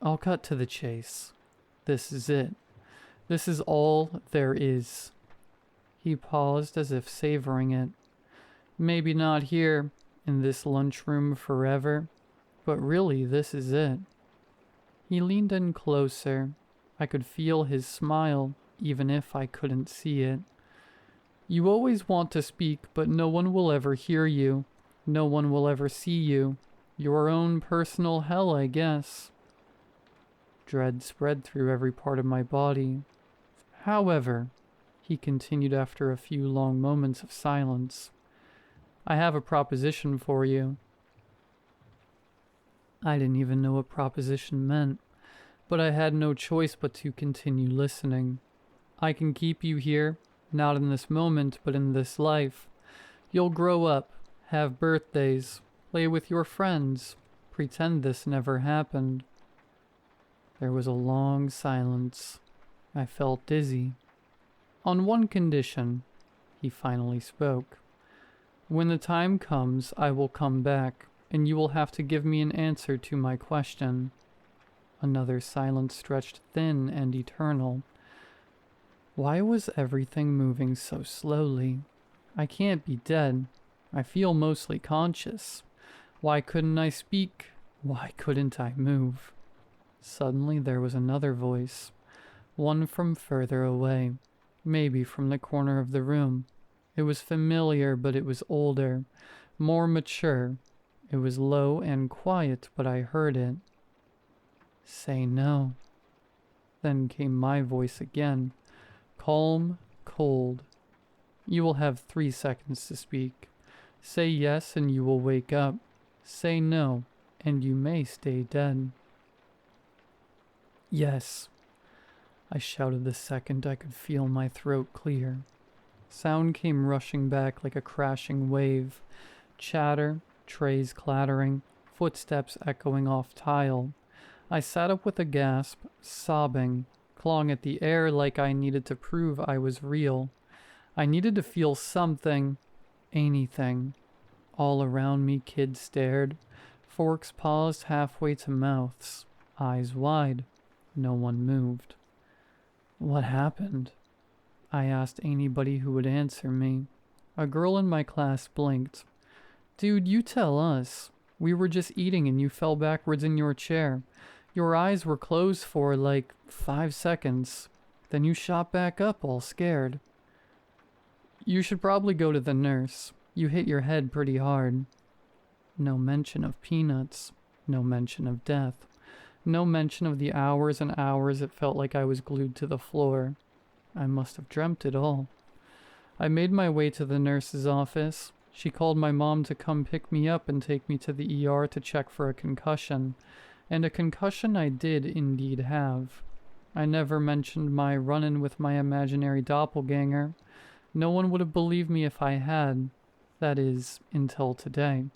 I'll cut to the chase. This is it. This is all there is. He paused as if savoring it. Maybe not here, in this lunchroom forever, but really this is it. He leaned in closer. I could feel his smile, even if I couldn't see it. You always want to speak, but no one will ever hear you. No one will ever see you. Your own personal hell, I guess. Dread spread through every part of my body. However, he continued after a few long moments of silence, I have a proposition for you. I didn't even know what proposition meant, but I had no choice but to continue listening. I can keep you here, not in this moment, but in this life. You'll grow up, have birthdays, play with your friends, pretend this never happened. There was a long silence. I felt dizzy. On one condition, he finally spoke. When the time comes, I will come back, and you will have to give me an answer to my question. Another silence stretched thin and eternal. Why was everything moving so slowly? I can't be dead. I feel mostly conscious. Why couldn't I speak? Why couldn't I move? Suddenly there was another voice. One from further away, maybe from the corner of the room. It was familiar, but it was older, more mature. It was low and quiet, but I heard it. Say no. Then came my voice again, calm, cold. You will have 3 seconds to speak. Say yes and you will wake up. Say no and you may stay dead. Yes, I shouted the second I could feel my throat clear. Sound came rushing back like a crashing wave. Chatter, trays clattering, footsteps echoing off tile. I sat up with a gasp, sobbing, clawing at the air like I needed to prove I was real. I needed to feel something, anything. All around me kids stared, forks paused halfway to mouths, eyes wide. No one moved. What happened? I asked anybody who would answer me. A girl in my class blinked. Dude, you tell us. We were just eating and you fell backwards in your chair. Your eyes were closed for like 5 seconds. Then you shot back up all scared. You should probably go to the nurse. You hit your head pretty hard. No mention of peanuts. No mention of death. No mention of the hours and hours it felt like I was glued to the floor. I must have dreamt it all. I made my way to the nurse's office. She called my mom to come pick me up and take me to the ER to check for a concussion. And a concussion I did indeed have. I never mentioned my run-in with my imaginary doppelganger. No one would have believed me if I had. That is, until today.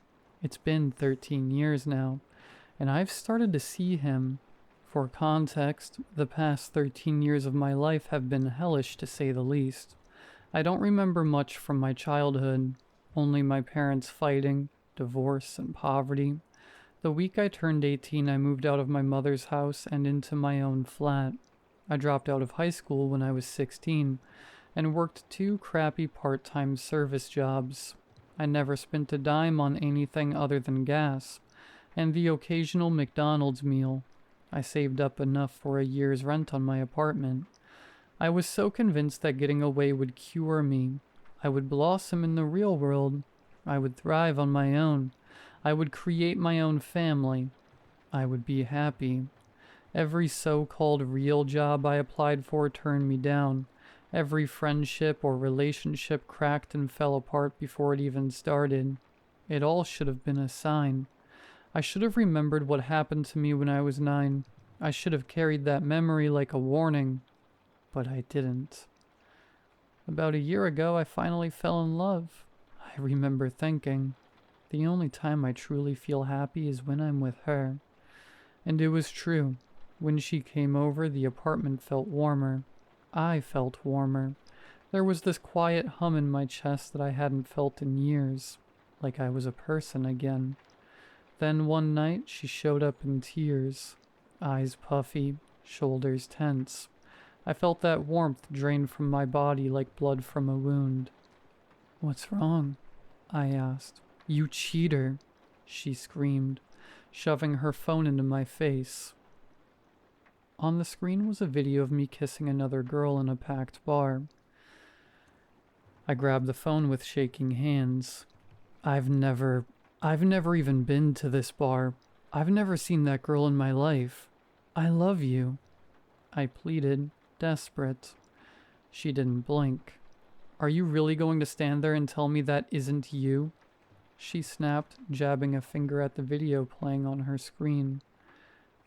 It's been 13 years now, and I've started to see him. For context, the past 13 years of my life have been hellish to say the least. I don't remember much from my childhood, only my parents fighting, divorce, and poverty. The week I turned 18, I moved out of my mother's house and into my own flat. I dropped out of high school when I was 16 and worked 2 crappy part-time service jobs. I never spent a dime on anything other than gas and the occasional McDonald's meal. I saved up enough for a year's rent on my apartment. I was so convinced that getting away would cure me. I would blossom in the real world. I would thrive on my own. I would create my own family. I would be happy. Every so-called real job I applied for turned me down. Every friendship or relationship cracked and fell apart before it even started. It all should have been a sign. I should have remembered what happened to me when I was 9. I should have carried that memory like a warning. But I didn't. About a year ago, I finally fell in love. I remember thinking, the only time I truly feel happy is when I'm with her. And it was true. When she came over, the apartment felt warmer. I felt warmer. There was this quiet hum in my chest that I hadn't felt in years, like I was a person again. Then one night, she showed up in tears, eyes puffy, shoulders tense. I felt that warmth drain from my body like blood from a wound. "What's wrong?" I asked. "You cheater," she screamed, shoving her phone into my face. On the screen was a video of me kissing another girl in a packed bar. I grabbed the phone with shaking hands. I've never even been to this bar. I've never seen that girl in my life. I love you," I pleaded, desperate. She didn't blink. "Are you really going to stand there and tell me that isn't you?" She snapped, jabbing a finger at the video playing on her screen.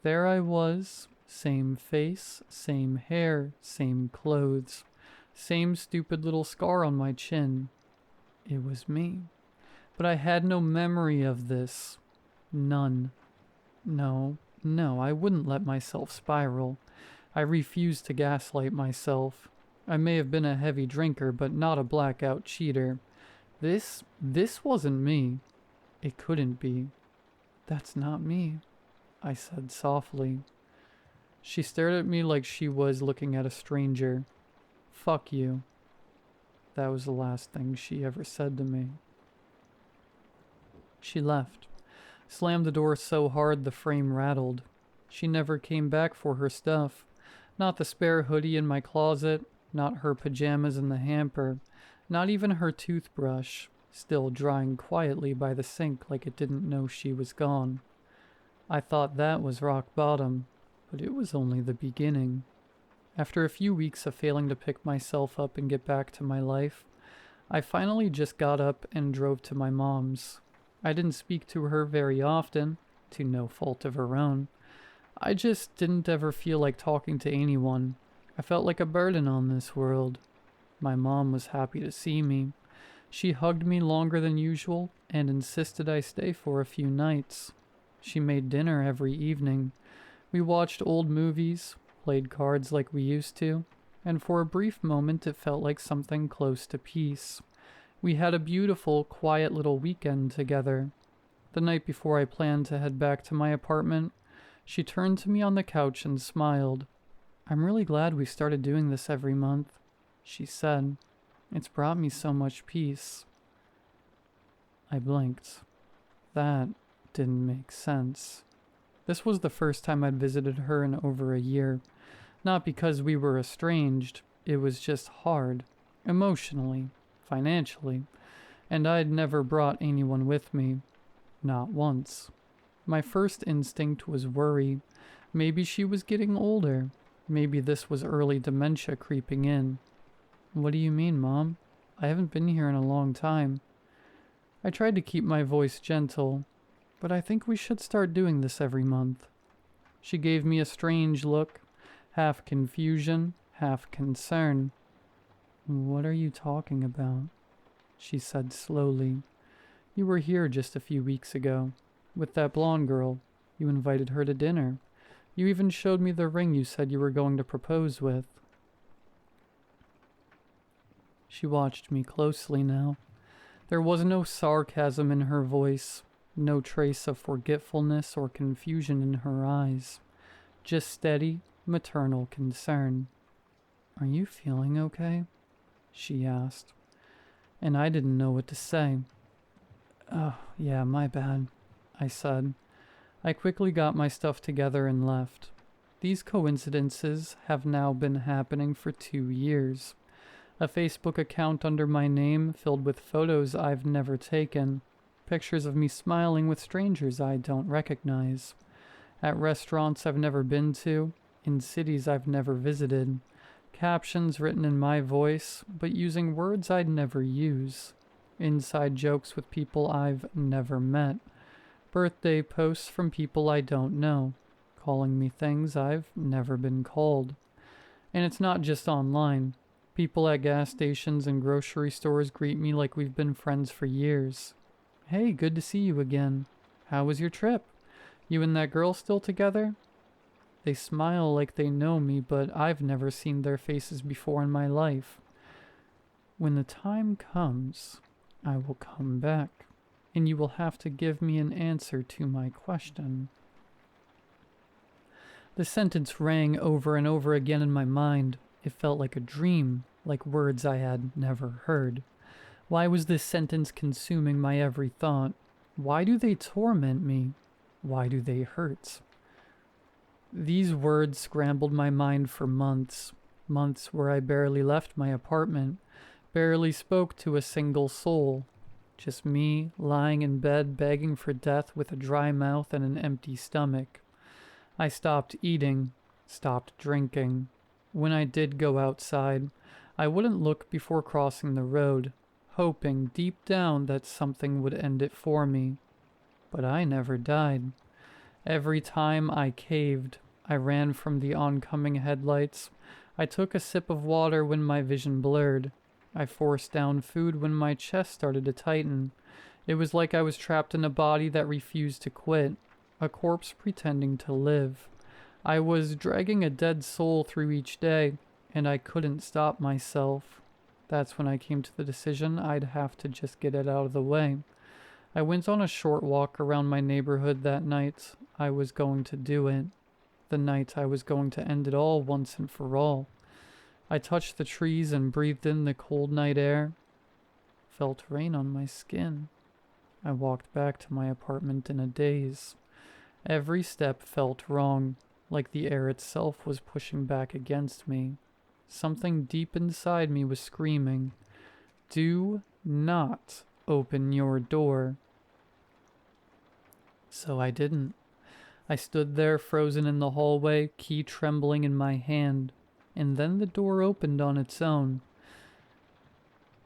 There I was, same face, same hair, same clothes, same stupid little scar on my chin. It was me. But I had no memory of this. None. No, I wouldn't let myself spiral. I refused to gaslight myself. I may have been a heavy drinker, but not a blackout cheater. This wasn't me. It couldn't be. "That's not me," I said softly. She stared at me like she was looking at a stranger. "Fuck you." That was the last thing she ever said to me. She left, slammed the door so hard the frame rattled. She never came back for her stuff. Not the spare hoodie in my closet, not her pajamas in the hamper, not even her toothbrush, still drying quietly by the sink like it didn't know she was gone. I thought that was rock bottom, but it was only the beginning. After a few weeks of failing to pick myself up and get back to my life, I finally just got up and drove to my mom's. I didn't speak to her very often, to no fault of her own. I just didn't ever feel like talking to anyone. I felt like a burden on this world. My mom was happy to see me. She hugged me longer than usual and insisted I stay for a few nights. She made dinner every evening. We watched old movies, played cards like we used to, and for a brief moment it felt like something close to peace. We had a beautiful, quiet little weekend together. The night before I planned to head back to my apartment, she turned to me on the couch and smiled. "I'm really glad we started doing this every month," she said. "It's brought me so much peace." I blinked. That didn't make sense. This was the first time I'd visited her in over a year. Not because we were estranged, it was just hard. Emotionally, financially. And I'd never brought anyone with me. Not once. My first instinct was worry. Maybe she was getting older. Maybe this was early dementia creeping in. "What do you mean, Mom? I haven't been here in a long time." I tried to keep my voice gentle, but I think we should start doing this every month. She gave me a strange look, half confusion, half concern. "What are you talking about?" she said slowly. "You were here just a few weeks ago. With that blonde girl. You invited her to dinner. You even showed me the ring you said you were going to propose with." She watched me closely now. There was no sarcasm in her voice, no trace of forgetfulness or confusion in her eyes. Just steady, maternal concern. "Are you feeling okay?" she asked. And I didn't know what to say. "Oh, yeah, my bad," I said. I quickly got my stuff together and left. These coincidences have now been happening for 2 years. A Facebook account under my name filled with photos I've never taken. Pictures of me smiling with strangers I don't recognize. At restaurants I've never been to, in cities I've never visited. Captions written in my voice, but using words I'd never use. Inside jokes with people I've never met. Birthday posts from people I don't know, calling me things I've never been called. And it's not just online. People at gas stations and grocery stores greet me like we've been friends for years. "Hey, good to see you again. How was your trip? You and that girl still together?" They smile like they know me, but I've never seen their faces before in my life. When the time comes, I will come back, and you will have to give me an answer to my question. The sentence rang over and over again in my mind. It felt like a dream, like words I had never heard. Why was this sentence consuming my every thought? Why do they torment me? Why do they hurt? These words scrambled my mind for months. Months where I barely left my apartment, barely spoke to a single soul. Just me, lying in bed begging for death with a dry mouth and an empty stomach. I stopped eating, stopped drinking. When I did go outside, I wouldn't look before crossing the road, hoping deep down that something would end it for me. But I never died. Every time I caved, I ran from the oncoming headlights. I took a sip of water when my vision blurred. I forced down food when my chest started to tighten. It was like I was trapped in a body that refused to quit, a corpse pretending to live. I was dragging a dead soul through each day, and I couldn't stop myself. That's when I came to the decision I'd have to just get it out of the way. I went on a short walk around my neighborhood that night. I was going to do it. The night I was going to end it all once and for all. I touched the trees and breathed in the cold night air. Felt rain on my skin. I walked back to my apartment in a daze. Every step felt wrong. like the air itself was pushing back against me. Something deep inside me was screaming, "Do not open your door." So I didn't. I stood there frozen in the hallway, key trembling in my hand, and then the door opened on its own.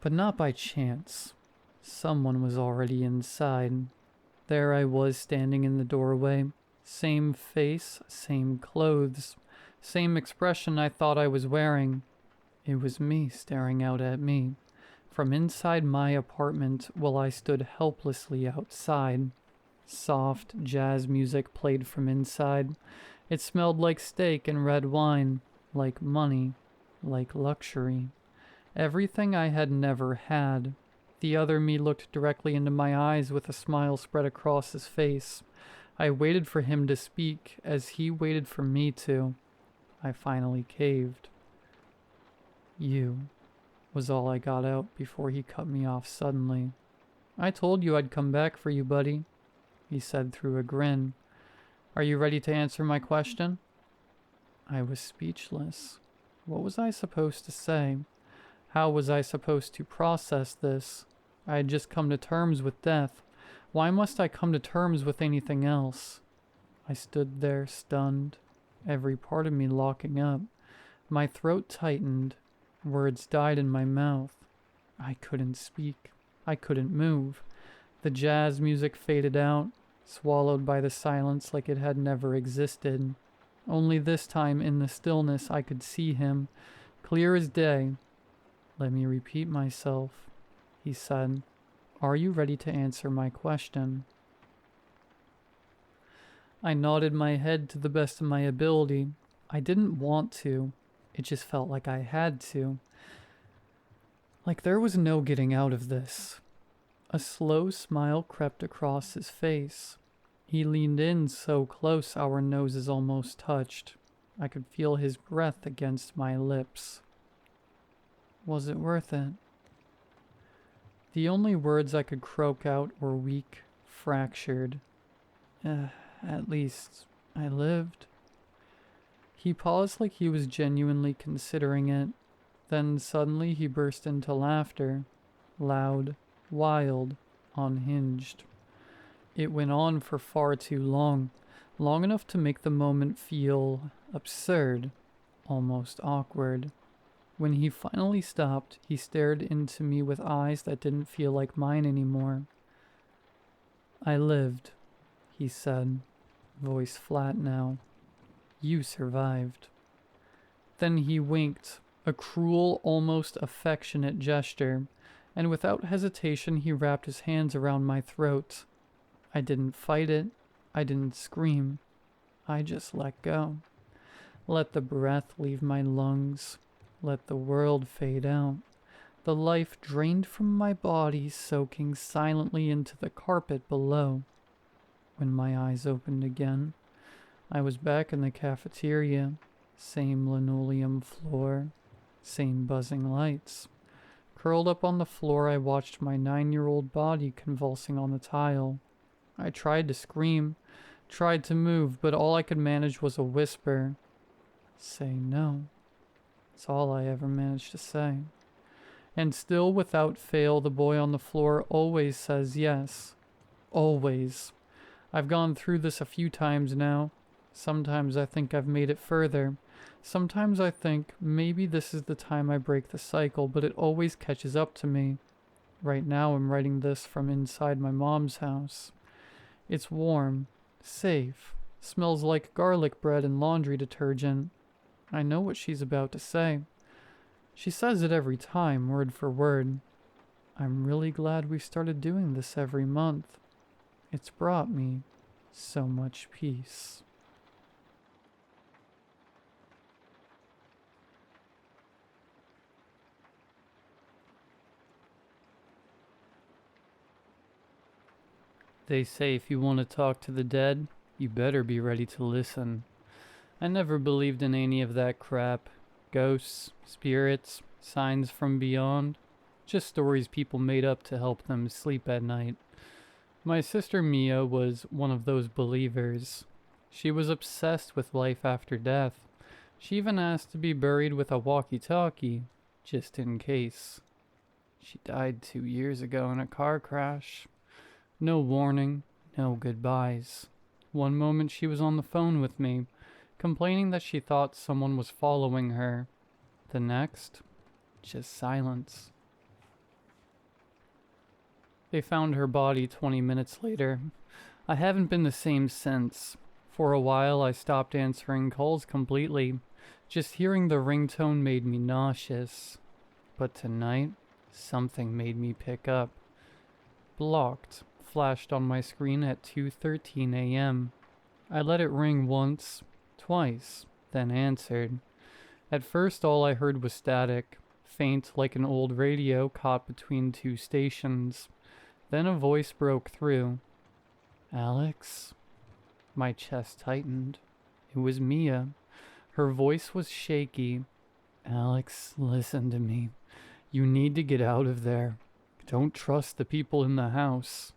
But not by chance. Someone was already inside. There I was standing in the doorway. Same face, same clothes, same expression I thought I was wearing. It was me staring out at me, from inside my apartment while I stood helplessly outside. Soft jazz music played from inside. It smelled like steak and red wine, like money, like luxury. Everything I had never had. The other me looked directly into my eyes with a smile spread across his face. I waited for him to speak as he waited for me to. I finally caved. "You," was all I got out before he cut me off suddenly. "I told you I'd come back for you, buddy," he said through a grin. "Are you ready to answer my question?" I was speechless. What was I supposed to say? How was I supposed to process this? I had just come to terms with death. Why must I come to terms with anything else? I stood there stunned, every part of me locking up. My throat tightened. Words died in my mouth. I couldn't speak. I couldn't move. The jazz music faded out, swallowed by the silence like it had never existed. Only this time in the stillness I could see him, clear as day. "Let me repeat myself," he said. "Are you ready to answer my question?" I nodded my head to the best of my ability. I didn't want to. It just felt like I had to. Like there was no getting out of this. A slow smile crept across his face. He leaned in so close our noses almost touched. I could feel his breath against my lips. Was it worth it? The only words I could croak out were weak, fractured. At least I lived. He paused like he was genuinely considering it. Then suddenly he burst into laughter. Loud, wild, unhinged. It went on for far too long. Long enough to make the moment feel absurd, almost awkward. When he finally stopped, he stared into me with eyes that didn't feel like mine anymore. "I lived," he said, voice flat now. "You survived." Then he winked, a cruel, almost affectionate gesture, and without hesitation he wrapped his hands around my throat. I didn't fight it. I didn't scream. I just let go. Let the breath leave my lungs. Let the world fade out. The life drained from my body, soaking silently into the carpet below. When my eyes opened again, I was back in the cafeteria. Same linoleum floor. Same buzzing lights. Curled up on the floor, I watched my 9-year-old body convulsing on the tile. I tried to scream, tried to move, but all I could manage was a whisper. "Say no." That's all I ever managed to say. And still, without fail, the boy on the floor always says yes. Always. I've gone through this a few times now. Sometimes I think I've made it further. Sometimes I think maybe this is the time I break the cycle, but it always catches up to me. Right now I'm writing this from inside my mom's house. It's warm, safe, smells like garlic bread and laundry detergent. I know what she's about to say. She says it every time, word for word. I'm really glad we started doing this every month. It's brought me so much peace. They say if you want to talk to the dead, you better be ready to listen. I never believed in any of that crap. Ghosts, spirits, signs from beyond. Just stories people made up to help them sleep at night. My sister Mia was one of those believers. She was obsessed with life after death. She even asked to be buried with a walkie-talkie, just in case. She died 2 years ago in a car crash. No warning, no goodbyes. One moment she was on the phone with me, complaining that she thought someone was following her. The next, just silence. They found her body 20 minutes later. I haven't been the same since. For a while I stopped answering calls completely. Just hearing the ringtone made me nauseous. But tonight, something made me pick up. Blocked flashed on my screen at 2:13 a.m. I let it ring once, twice, then answered. At first all I heard was static, faint like an old radio caught between two stations. Then a voice broke through. "Alex?" My chest tightened. It was Mia. Her voice was shaky. "Alex, listen to me. You need to get out of there. Don't trust the people in the house."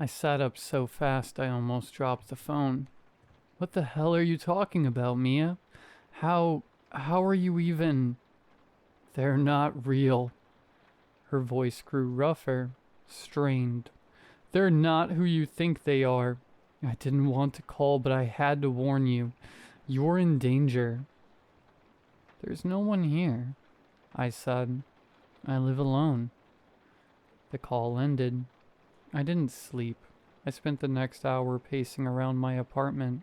I sat up so fast I almost dropped the phone. "What the hell are you talking about, Mia? How are you even—" "They're not real." Her voice grew rougher, strained. "They're not who you think they are. I didn't want to call, but I had to warn you. You're in danger." "There's no one here," I said. "I live alone." The call ended. I didn't sleep. I spent the next hour pacing around my apartment,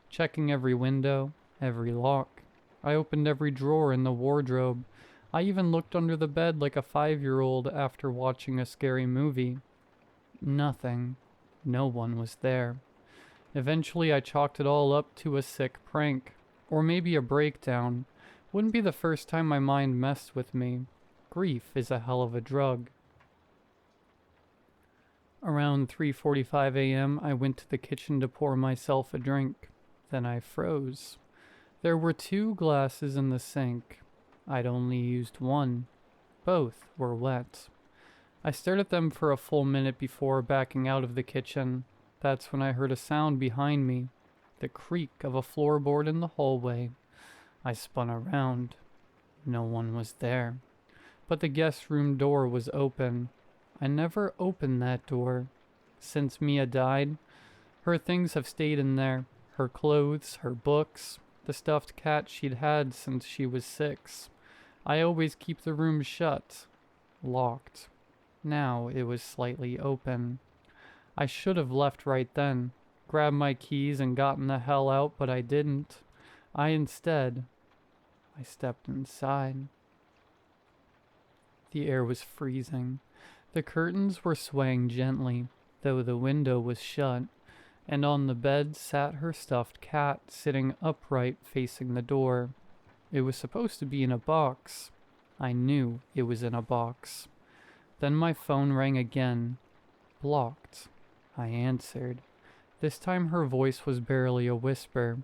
checking every window, every lock. I opened every drawer in the wardrobe. I even looked under the bed like a 5-year-old after watching a scary movie. Nothing. No one was there. Eventually I chalked it all up to a sick prank. Or maybe a breakdown. Wouldn't be the first time my mind messed with me. Grief is a hell of a drug. Around 3:45 a.m. I went to the kitchen to pour myself a drink. Then I froze. There were 2 glasses in the sink. I'd only used one. Both were wet. I stared at them for a full minute before backing out of the kitchen. That's when I heard a sound behind me. The creak of a floorboard in the hallway. I spun around. No one was there. But the guest room door was open. I never opened that door. Since Mia died, her things have stayed in there. Her clothes, her books, the stuffed cat she'd had since she was 6. I always keep the room shut, locked. Now it was slightly open. I should have left right then, grabbed my keys and gotten the hell out, but I didn't. I stepped inside. The air was freezing. The curtains were swaying gently, though the window was shut, and on the bed sat her stuffed cat, sitting upright facing the door. It was supposed to be in a box. I knew it was in a box. Then my phone rang again. Blocked. I answered. This time her voice was barely a whisper.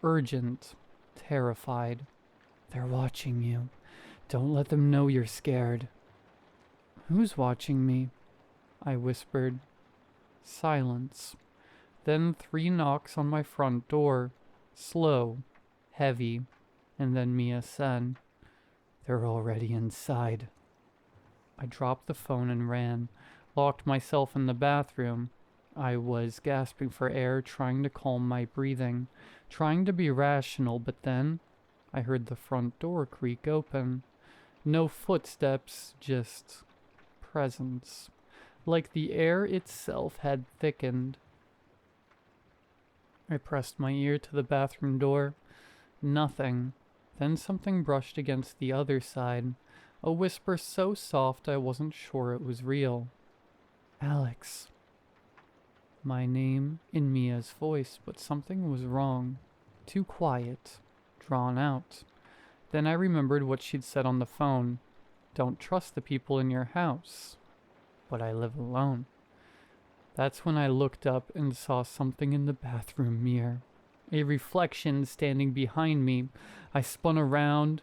Urgent. Terrified. "They're watching you. Don't let them know you're scared." "Who's watching me?" I whispered. Silence. Then 3 knocks on my front door. Slow. Heavy. And then Mia said, "They're already inside." I dropped the phone and ran. Locked myself in the bathroom. I was gasping for air, trying to calm my breathing. Trying to be rational, but then I heard the front door creak open. No footsteps, just presence. Like the air itself had thickened. I pressed my ear to the bathroom door. Nothing. Then something brushed against the other side. A whisper so soft I wasn't sure it was real. "Alex." My name in Mia's voice, but something was wrong. Too quiet. Drawn out. Then I remembered what she'd said on the phone. "Don't trust the people in your house." But I live alone. That's when I looked up and saw something in the bathroom mirror. A reflection standing behind me. I spun around.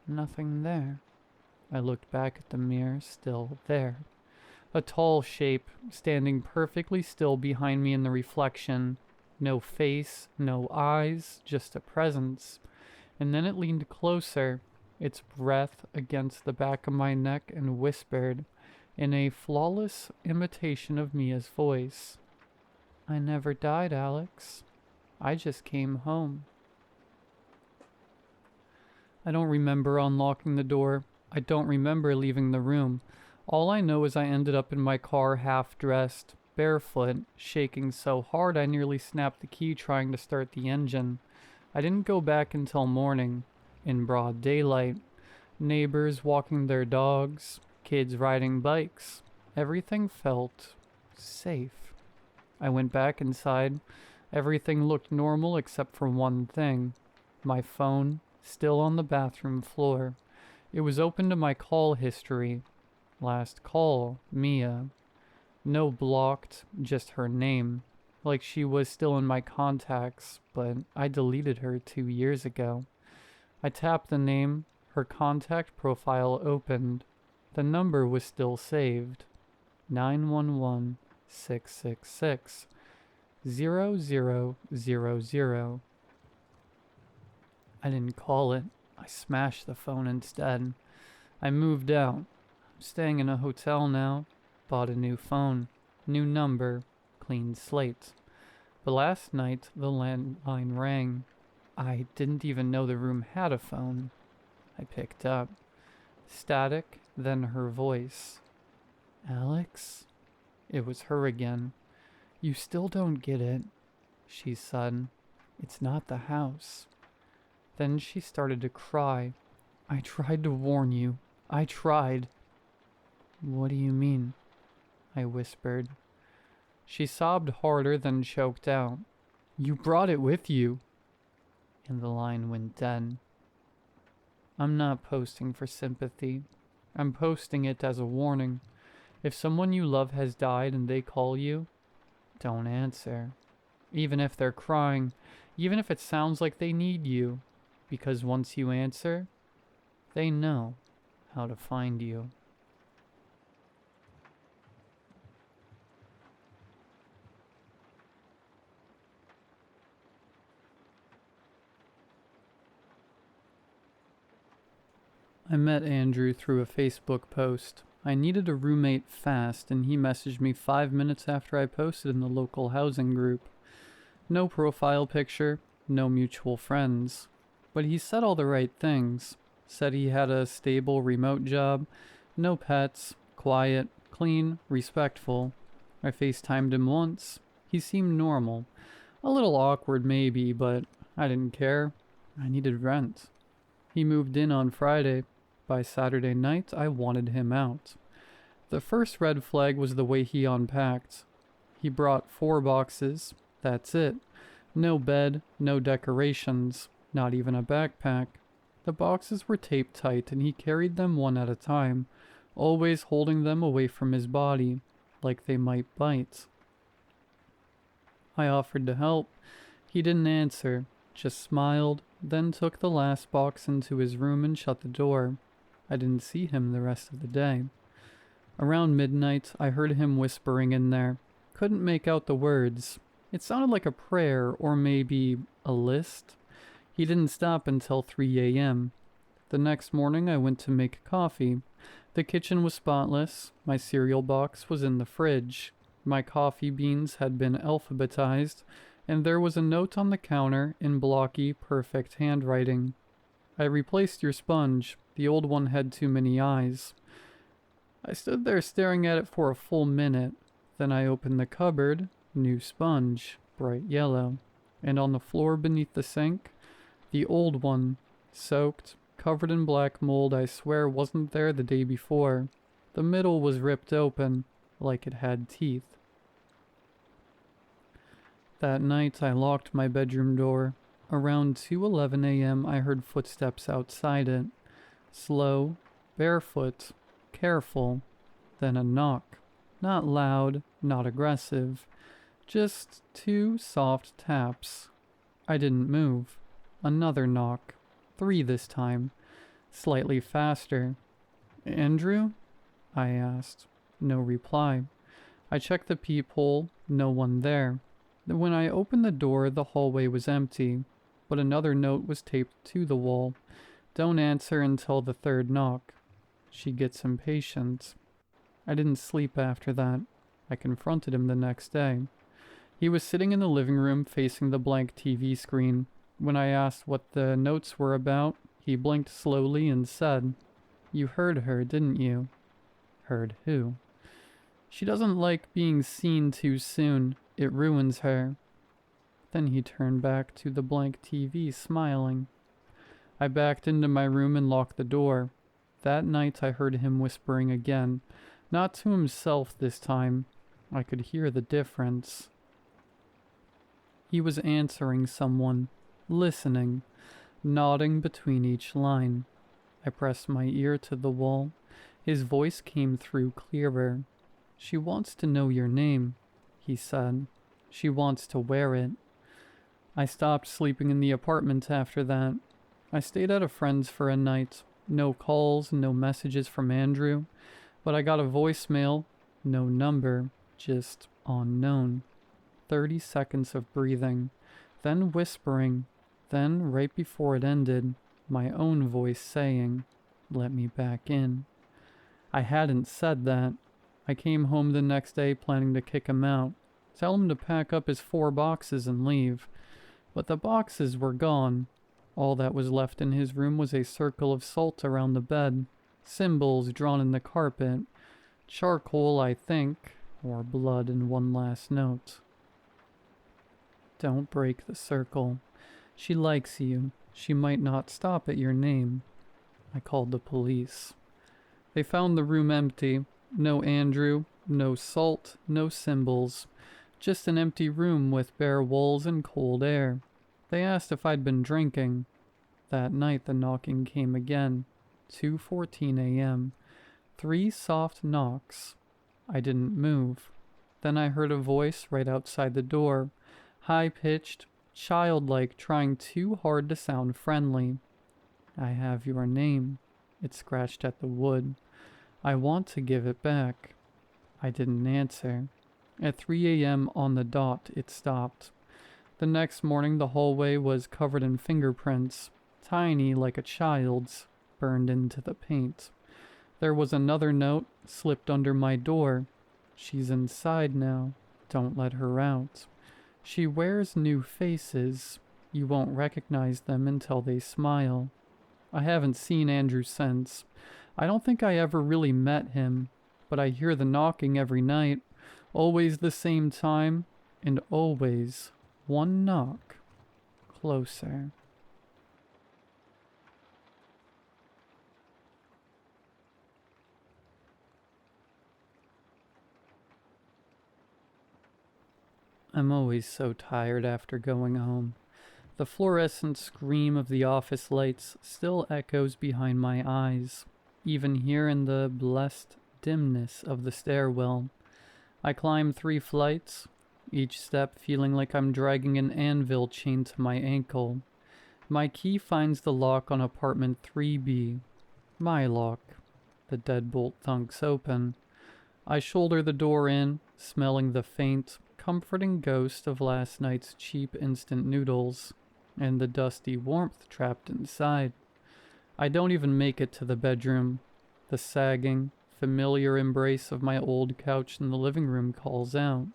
Nothing there. I looked back at the mirror, still there. A tall shape, standing perfectly still behind me in the reflection. No face, no eyes, just a presence. And then it leaned closer, its breath against the back of my neck, and whispered, in a flawless imitation of Mia's voice, "I never died, Alex. I just came home." I don't remember unlocking the door. I don't remember leaving the room. All I know is I ended up in my car half-dressed, barefoot, shaking so hard I nearly snapped the key trying to start the engine. I didn't go back until morning, in broad daylight. Neighbors walking their dogs, kids riding bikes. Everything felt safe. I went back inside. Everything looked normal except for one thing. My phone, still on the bathroom floor. It was open to my call history. Last call, Mia. No blocked, just her name. Like she was still in my contacts, but I deleted her 2 years ago. I tapped the name. Her contact profile opened. The number was still saved. 911-666-0000. I didn't call it. I smashed the phone instead. I moved out. I'm staying in a hotel now. Bought a new phone. New number. Clean slate. But last night the landline rang. I didn't even know the room had a phone. I picked up. Static, then her voice. "Alex?" It was her again. "You still don't get it," she said. "It's not the house." Then she started to cry. "I tried to warn you. I tried." "What do you mean?" I whispered. She sobbed harder, then choked out. "You brought it with you." And the line went dead. I'm not posting for sympathy. I'm posting it as a warning. If someone you love has died and they call you, don't answer. Even if they're crying, even if it sounds like they need you, because once you answer, they know how to find you. I met Andrew through a Facebook post. I needed a roommate fast, and he messaged me 5 minutes after I posted in the local housing group. No profile picture, no mutual friends. But he said all the right things. Said he had a stable remote job, no pets, quiet, clean, respectful. I FaceTimed him once. He seemed normal. A little awkward maybe, but I didn't care. I needed rent. He moved in on Friday. By Saturday night, I wanted him out. The first red flag was the way he unpacked. He brought 4 boxes. That's it. No bed, no decorations, not even a backpack. The boxes were taped tight and he carried them one at a time, always holding them away from his body, like they might bite. I offered to help. He didn't answer, just smiled, then took the last box into his room and shut the door. I didn't see him the rest of the day. Around midnight, I heard him whispering in there. Couldn't make out the words. It sounded like a prayer or maybe a list. He didn't stop until 3 a.m. The next morning, I went to make coffee. The kitchen was spotless. My cereal box was in the fridge. My coffee beans had been alphabetized, and there was a note on the counter in blocky, perfect handwriting. "I replaced your sponge. The old one had too many eyes." I stood there staring at it for a full minute. Then I opened the cupboard. New sponge, bright yellow. And on the floor beneath the sink, the old one, soaked, covered in black mold I swear wasn't there the day before. The middle was ripped open, like it had teeth. That night I locked my bedroom door. Around 2:11 a.m. I heard footsteps outside it. Slow, barefoot, careful. Then a knock. Not loud, not aggressive. Just 2 soft taps. I didn't move. Another knock. 3 this time. Slightly faster. "Andrew?" I asked. No reply. I checked the peephole. No one there. When I opened the door, the hallway was empty, but another note was taped to the wall. Don't answer until the third knock. She gets impatient. I didn't sleep after that. I confronted him the next day. He was sitting in the living room facing the blank TV screen. When I asked what the notes were about, he blinked slowly and said, "You heard her, didn't you?" Heard who? "She doesn't like being seen too soon. It ruins her." Then he turned back to the blank TV, smiling. I backed into my room and locked the door. That night I heard him whispering again. Not to himself this time. I could hear the difference. He was answering someone, listening, nodding between each line. I pressed my ear to the wall. His voice came through clearer. "She wants to know your name," he said. "She wants to wear it." I stopped sleeping in the apartment after that. I stayed at a friend's for a night. No calls, no messages from Andrew. But I got a voicemail, no number, just unknown. 30 seconds of breathing, then whispering, then right before it ended, my own voice saying, "Let me back in." I hadn't said that. I came home the next day planning to kick him out, tell him to pack up his 4 boxes and leave. But the boxes were gone. All that was left in his room was a circle of salt around the bed, symbols drawn in the carpet, charcoal, I think, or blood, and one last note. "Don't break the circle. She likes you. She might not stop at your name." I called the police. They found the room empty. No Andrew, no salt, no symbols. Just an empty room with bare walls and cold air. They asked if I'd been drinking. That night the knocking came again. 2:14 a.m. 3 soft knocks. I didn't move. Then I heard a voice right outside the door, high-pitched, childlike, trying too hard to sound friendly. "I have your name." It scratched at the wood. "I want to give it back." I didn't answer. At 3 a.m. on the dot, it stopped. The next morning the hallway was covered in fingerprints, tiny like a child's, burned into the paint. There was another note slipped under my door. "She's inside now. Don't let her out. She wears new faces. You won't recognize them until they smile." I haven't seen Andrew since. I don't think I ever really met him, but I hear the knocking every night, always the same time, and always one knock closer. I'm always so tired after going home. The fluorescent scream of the office lights still echoes behind my eyes, even here in the blessed dimness of the stairwell. I climb 3 flights, each step feeling like I'm dragging an anvil chained to my ankle. My key finds the lock on apartment 3B. My lock. The deadbolt thunks open. I shoulder the door in, smelling the faint, comforting ghost of last night's cheap instant noodles, and the dusty warmth trapped inside. I don't even make it to the bedroom. The sagging, familiar embrace of my old couch in the living room calls out.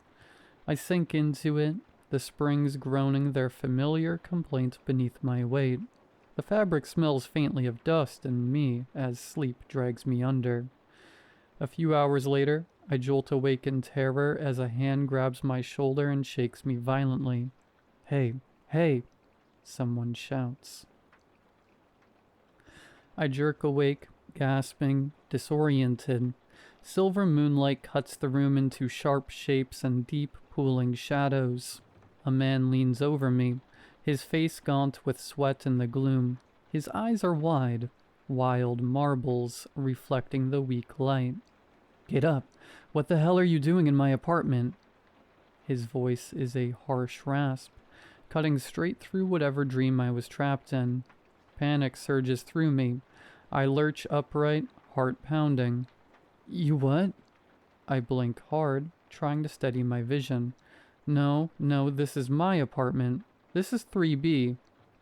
I sink into it, the springs groaning their familiar complaint beneath my weight. The fabric smells faintly of dust and me as sleep drags me under. A few hours later, I jolt awake in terror as a hand grabs my shoulder and shakes me violently. "Hey, hey!" someone shouts. I jerk awake, gasping, disoriented. Silver moonlight cuts the room into sharp shapes and deep, pooling shadows. A man leans over me, his face gaunt with sweat in the gloom. His eyes are wide, wild marbles reflecting the weak light. "Get up! What the hell are you doing in my apartment?" His voice is a harsh rasp, cutting straight through whatever dream I was trapped in. Panic surges through me. I lurch upright, heart pounding. "You what?" I blink hard, trying to steady my vision. No, this is my apartment. This is 3B.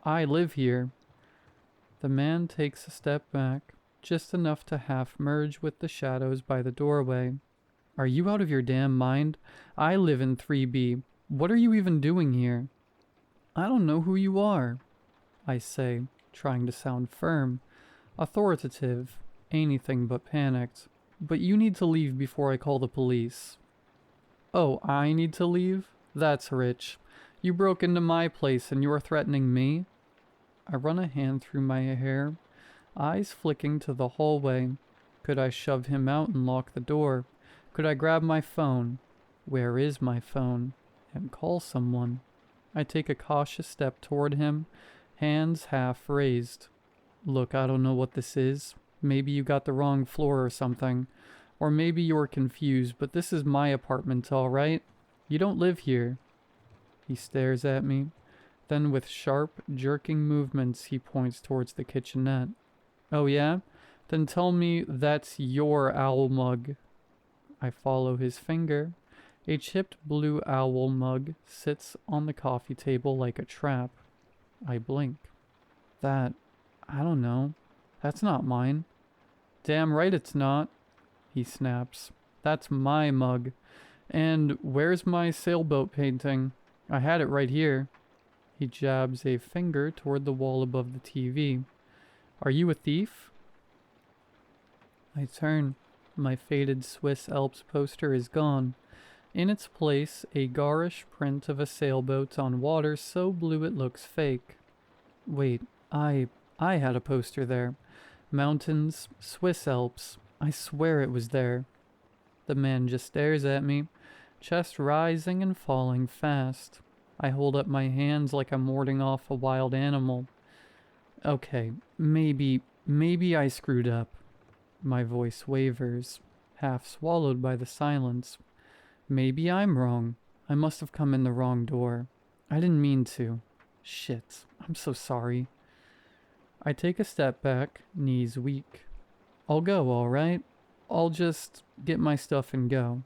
I live here. The man takes a step back, just enough to half merge with the shadows by the doorway. Are you out of your damn mind? I live in 3B. What are you even doing here? I don't know who you are, I say, trying to sound firm, authoritative, anything but panicked. But you need to leave before I call the police. Oh, I need to leave? That's rich. You broke into my place and you're threatening me? I run a hand through my hair, eyes flicking to the hallway. Could I shove him out and lock the door? Could I grab my phone? Where is my phone? And call someone? I take a cautious step toward him, hands half raised. Look, I don't know what this is. Maybe you got the wrong floor or something. Or maybe you're confused, but this is my apartment, all right? You don't live here. He stares at me. Then with sharp, jerking movements, he points towards the kitchenette. Oh yeah? Then tell me that's your owl mug. I follow his finger. A chipped blue owl mug sits on the coffee table like a trap. I blink. I don't know. That's not mine. Damn right it's not, he snaps. That's my mug. And where's my sailboat painting? I had it right here. He jabs a finger toward the wall above the TV. Are you a thief? I turn. My faded Swiss Alps poster is gone. In its place, a garish print of a sailboat on water so blue it looks fake. Wait, I had a poster there. Mountains, Swiss Alps. I swear it was there. The man just stares at me, chest rising and falling fast. I hold up my hands like I'm warding off a wild animal. Okay, maybe I screwed up. My voice wavers, half swallowed by the silence. Maybe I'm wrong. I must have come in the wrong door. I didn't mean to. Shit, I'm so sorry. I take a step back, knees weak. I'll go, all right? I'll just get my stuff and go.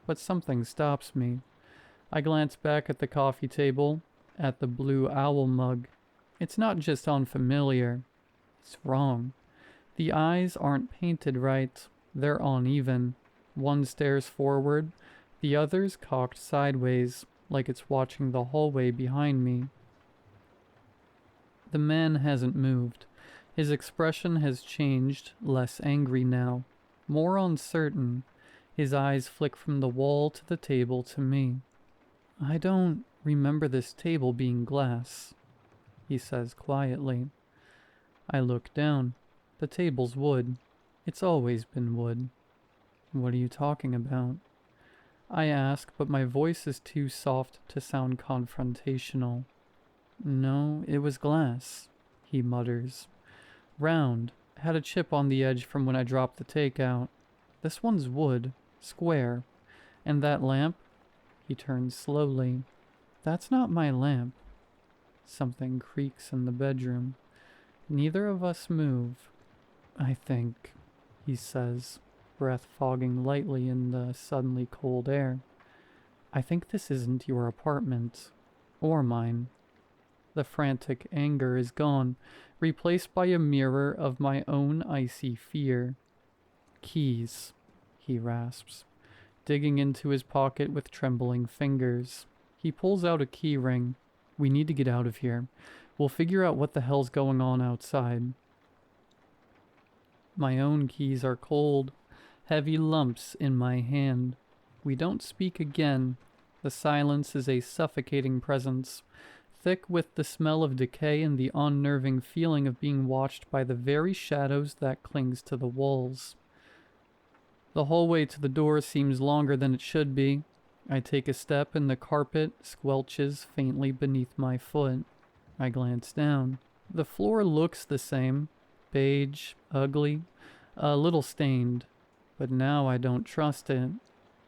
But something stops me. I glance back at the coffee table, at the blue owl mug. It's not just unfamiliar. It's wrong. The eyes aren't painted right. They're uneven. One stares forward, the other's cocked sideways, like it's watching the hallway behind me. The man hasn't moved. His expression has changed, less angry now, more uncertain. His eyes flick from the wall to the table to me. I don't remember this table being glass, he says quietly. I look down. The table's wood. It's always been wood. What are you talking about? I ask, but my voice is too soft to sound confrontational. No, it was glass, he mutters. Round, had a chip on the edge from when I dropped the takeout. This one's wood, square. And that lamp? He turns slowly. That's not my lamp. Something creaks in the bedroom. Neither of us move. I think, he says, breath fogging lightly in the suddenly cold air. I think this isn't your apartment. Or mine. The frantic anger is gone, replaced by a mirror of my own icy fear. Keys, he rasps, digging into his pocket with trembling fingers. He pulls out a key ring. We need to get out of here. We'll figure out what the hell's going on outside. My own keys are cold, heavy lumps in my hand. We don't speak again. The silence is a suffocating presence, thick with the smell of decay and the unnerving feeling of being watched by the very shadows that clings to the walls. The hallway to the door seems longer than it should be. I take a step and the carpet squelches faintly beneath my foot. I glance down. The floor looks the same, beige, ugly, a little stained, but now I don't trust it.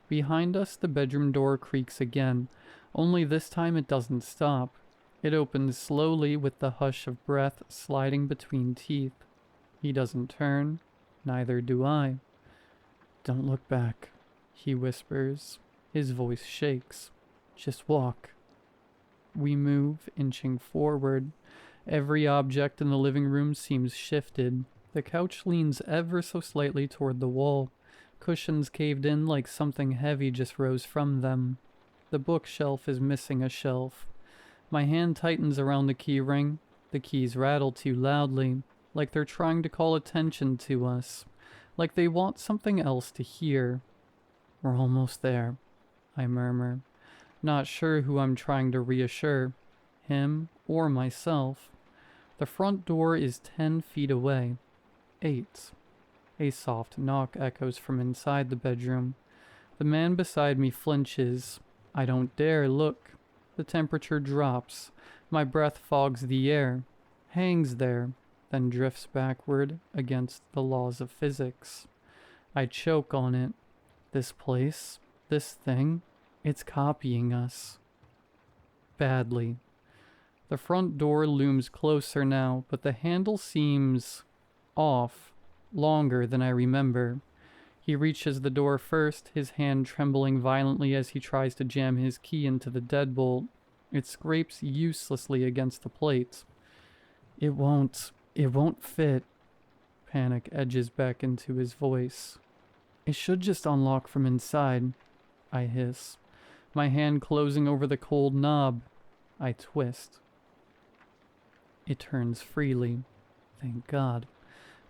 Behind us, the bedroom door creaks again, only this time it doesn't stop. It opens slowly with the hush of breath sliding between teeth. He doesn't turn, neither do I. Don't look back, he whispers. His voice shakes. Just walk. We move, inching forward. Every object in the living room seems shifted. The couch leans ever so slightly toward the wall. Cushions caved in like something heavy just rose from them. The bookshelf is missing a shelf. My hand tightens around the key ring. The keys rattle too loudly, like they're trying to call attention to us, like they want something else to hear. We're almost there, I murmur, not sure who I'm trying to reassure, him or myself. The front door is 10 feet away. 8. A soft knock echoes from inside the bedroom. The man beside me flinches. I don't dare look. The temperature drops. My breath fogs the air, hangs there, then drifts backward against the laws of physics. I choke on it. This place, this thing, it's copying us. Badly. The front door looms closer now, but the handle seems off, longer than I remember. He reaches the door first, his hand trembling violently as he tries to jam his key into the deadbolt. It scrapes uselessly against the plate. It won't fit. Panic edges back into his voice. It should just unlock from inside, I hiss, my hand closing over the cold knob. I twist. It turns freely. Thank God.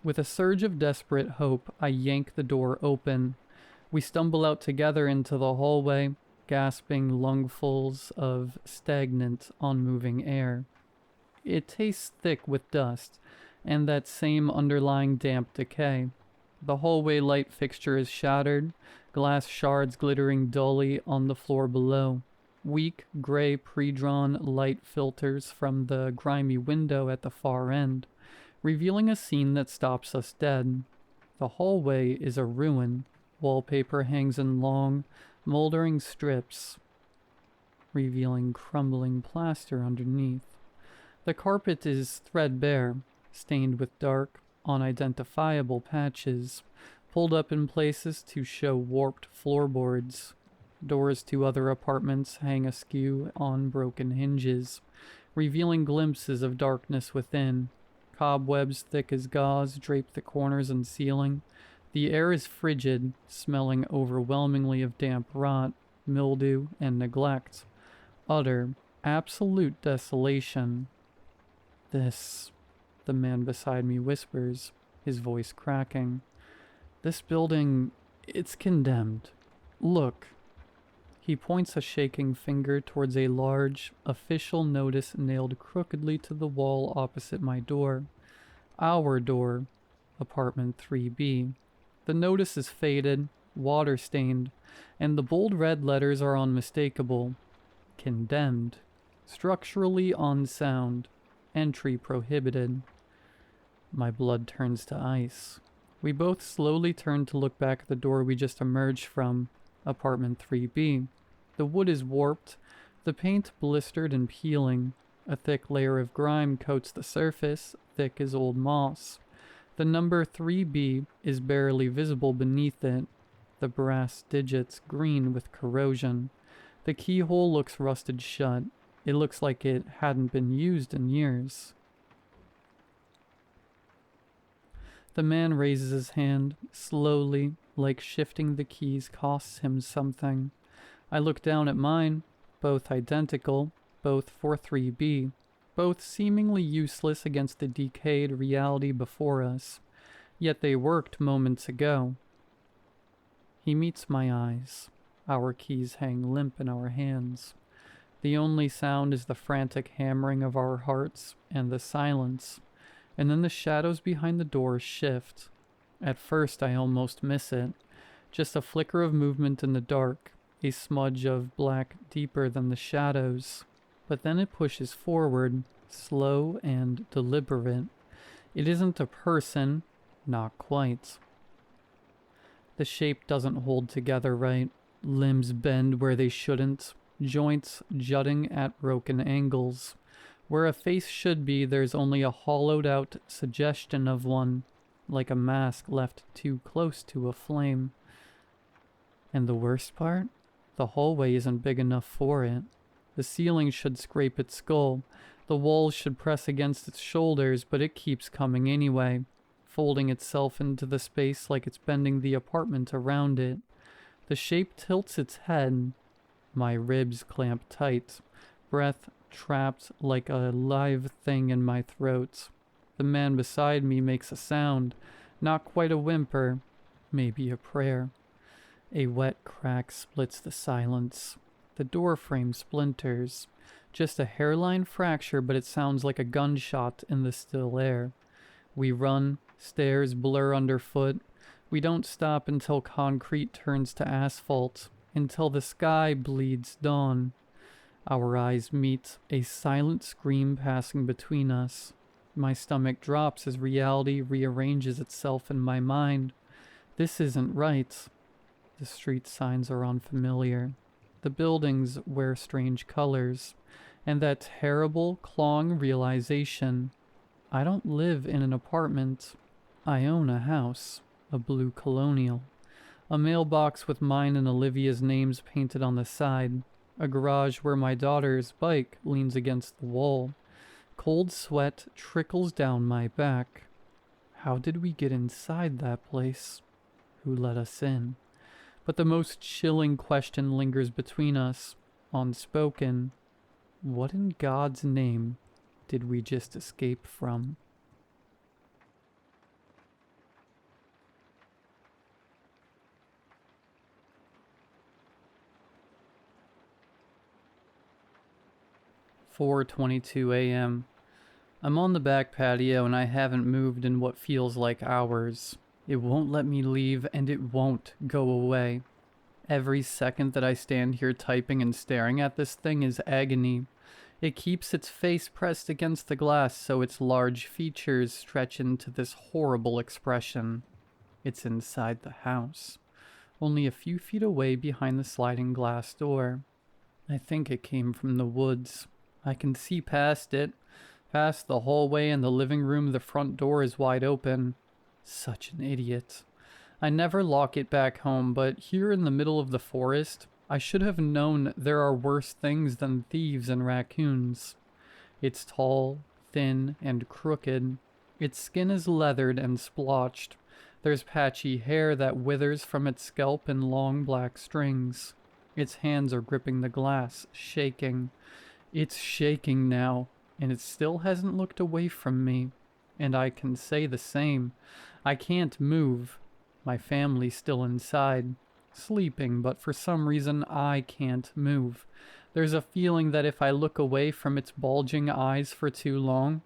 With a surge of desperate hope, I yank the door open. We stumble out together into the hallway, gasping lungfuls of stagnant, unmoving air. It tastes thick with dust, and that same underlying damp decay. The hallway light fixture is shattered, glass shards glittering dully on the floor below. Weak, gray, pre-drawn light filters from the grimy window at the far end, revealing a scene that stops us dead. The hallway is a ruin. Wallpaper hangs in long, moldering strips, revealing crumbling plaster underneath. The carpet is threadbare, stained with dark, unidentifiable patches, pulled up in places to show warped floorboards. Doors to other apartments hang askew on broken hinges, revealing glimpses of darkness within. Cobwebs thick as gauze drape the corners and ceiling. The air is frigid, smelling overwhelmingly of damp rot, mildew, and neglect. Utter, absolute desolation. This, the man beside me whispers, his voice cracking. This building, it's condemned. Look. He points a shaking finger towards a large, official notice nailed crookedly to the wall opposite my door. Our door, apartment 3B. The notice is faded, water-stained, and the bold red letters are unmistakable. Condemned. Structurally unsound. Entry prohibited. My blood turns to ice. We both slowly turn to look back at the door we just emerged from, apartment 3B. The wood is warped, the paint blistered and peeling. A thick layer of grime coats the surface, thick as old moss. The number 3B is barely visible beneath it, the brass digits green with corrosion. The keyhole looks rusted shut. It looks like it hadn't been used in years. The man raises his hand, slowly, like shifting the keys costs him something. I look down at mine, both identical, both for 3B, both seemingly useless against the decayed reality before us, yet they worked moments ago. He meets my eyes. Our keys hang limp in our hands. The only sound is the frantic hammering of our hearts and the silence, and then the shadows behind the door shift. At first I almost miss it, just a flicker of movement in the dark, a smudge of black deeper than the shadows. But then it pushes forward, slow and deliberate. It isn't a person, not quite. The shape doesn't hold together right. Limbs bend where they shouldn't, joints jutting at broken angles. Where a face should be, there's only a hollowed-out suggestion of one, like a mask left too close to a flame. And the worst part? The hallway isn't big enough for it. The ceiling should scrape its skull. The walls should press against its shoulders, but it keeps coming anyway, folding itself into the space like it's bending the apartment around it. The shape tilts its head. My ribs clamp tight, breath trapped like a live thing in my throat. The man beside me makes a sound, not quite a whimper, maybe a prayer. A wet crack splits the silence. The door frame splinters. Just a hairline fracture, but it sounds like a gunshot in the still air. We run, stairs blur underfoot. We don't stop until concrete turns to asphalt, until the sky bleeds dawn. Our eyes meet, a silent scream passing between us. My stomach drops as reality rearranges itself in my mind. This isn't right. The street signs are unfamiliar. The buildings wear strange colors. And that terrible, clawing realization. I don't live in an apartment. I own a house, a blue colonial. A mailbox with mine and Olivia's names painted on the side. A garage where my daughter's bike leans against the wall. Cold sweat trickles down my back. How did we get inside that place? Who let us in? But the most chilling question lingers between us, unspoken. What in God's name did we just escape from? "4:22 a.m. I'm on the back patio and I haven't moved in what feels like hours. It won't let me leave and it won't go away. Every second that I stand here typing and staring at this thing is agony. It keeps its face pressed against the glass so its large features stretch into this horrible expression. It's inside the house, only a few feet away behind the sliding glass door. I think it came from the woods. I can see past it, past the hallway and the living room. The front door is wide open. Such an idiot. I never lock it back home, but here in the middle of the forest, I should have known there are worse things than thieves and raccoons. It's tall, thin, and crooked. Its skin is leathered and splotched. There's patchy hair that withers from its scalp in long black strings. Its hands are gripping the glass, shaking. It's shaking now, and it still hasn't looked away from me. And I can say the same. I can't move. My family's still inside, sleeping, but for some reason I can't move. There's a feeling that if I look away from its bulging eyes for too long,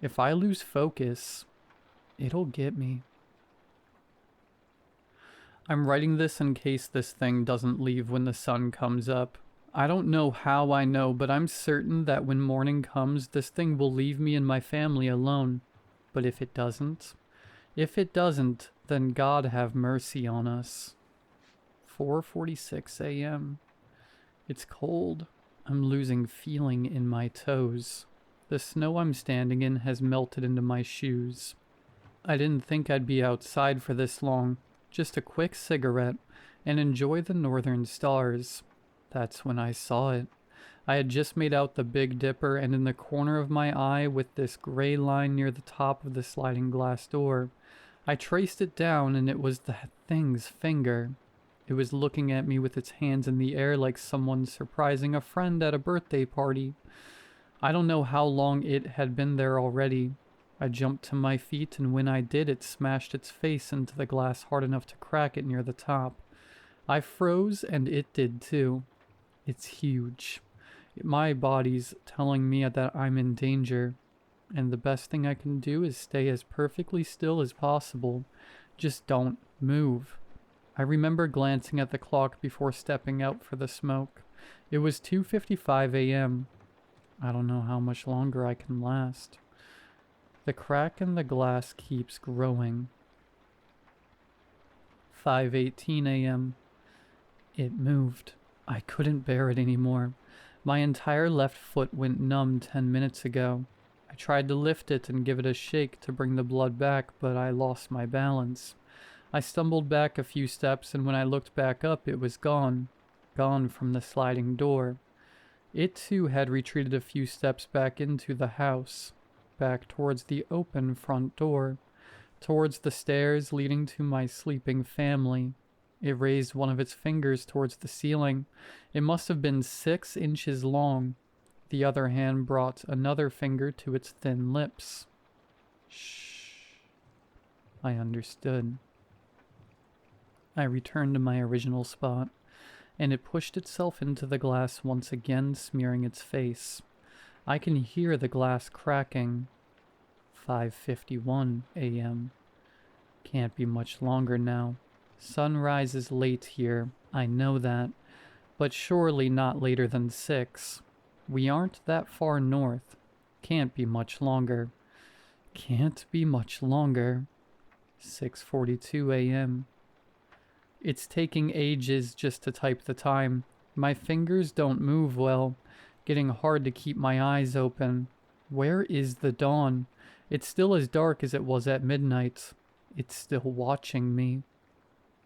if I lose focus, it'll get me. I'm writing this in case this thing doesn't leave when the sun comes up. I don't know how I know, but I'm certain that when morning comes, this thing will leave me and my family alone. But if it doesn't, then God have mercy on us. 4:46 a.m. It's cold. I'm losing feeling in my toes. The snow I'm standing in has melted into my shoes. I didn't think I'd be outside for this long. Just a quick cigarette and enjoy the northern stars. That's when I saw it. I had just made out the Big Dipper, and in the corner of my eye, with this gray line near the top of the sliding glass door, I traced it down, and it was the thing's finger. It was looking at me with its hands in the air like someone surprising a friend at a birthday party. I don't know how long it had been there already. I jumped to my feet, and when I did, it smashed its face into the glass hard enough to crack it near the top. I froze, and it did too. It's huge. My body's telling me that I'm in danger, and the best thing I can do is stay as perfectly still as possible. Just don't move. I remember glancing at the clock before stepping out for the smoke. It was 2:55 a.m. I don't know how much longer I can last. The crack in the glass keeps growing. 5:18 a.m. It moved. I couldn't bear it anymore. My entire left foot went numb 10 minutes ago. I tried to lift it and give it a shake to bring the blood back, but I lost my balance. I stumbled back a few steps, and when I looked back up, it was gone. gone from the sliding door. It too had retreated a few steps back into the house, back towards the open front door, towards the stairs leading to my sleeping family. It raised one of its fingers towards the ceiling. It must have been 6 inches long. The other hand brought another finger to its thin lips. Shh. I understood. I returned to my original spot, and it pushed itself into the glass once again, smearing its face. I can hear the glass cracking. 5:51 a.m. Can't be much longer now. Sunrise is late here, I know that, but surely not later than 6. We aren't that far north. Can't be much longer. Can't be much longer. 6:42 a.m. It's taking ages just to type the time. My fingers don't move well. Getting hard to keep my eyes open. Where is the dawn? It's still as dark as it was at midnight. It's still watching me.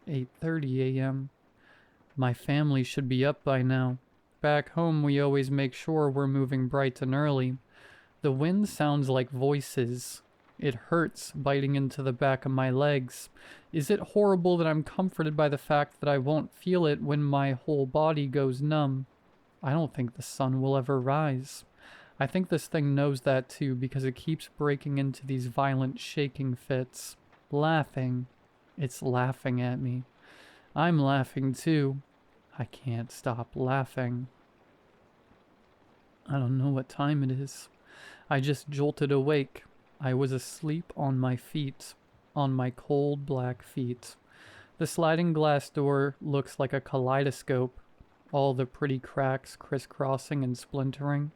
8:30 a.m. My family should be up by now. Back home we always make sure we're moving bright and early. The wind sounds like voices. It hurts biting into the back of my legs. Is it horrible that I'm comforted by the fact that I won't feel it when my whole body goes numb? I don't think the sun will ever rise. I think this thing knows that too because it keeps breaking into these violent shaking fits. Laughing. It's laughing at me. I'm laughing too. I can't stop laughing. I don't know what time it is. I just jolted awake. I was asleep on my feet, on my cold black feet. The sliding glass door looks like a kaleidoscope, all the pretty cracks crisscrossing and splintering.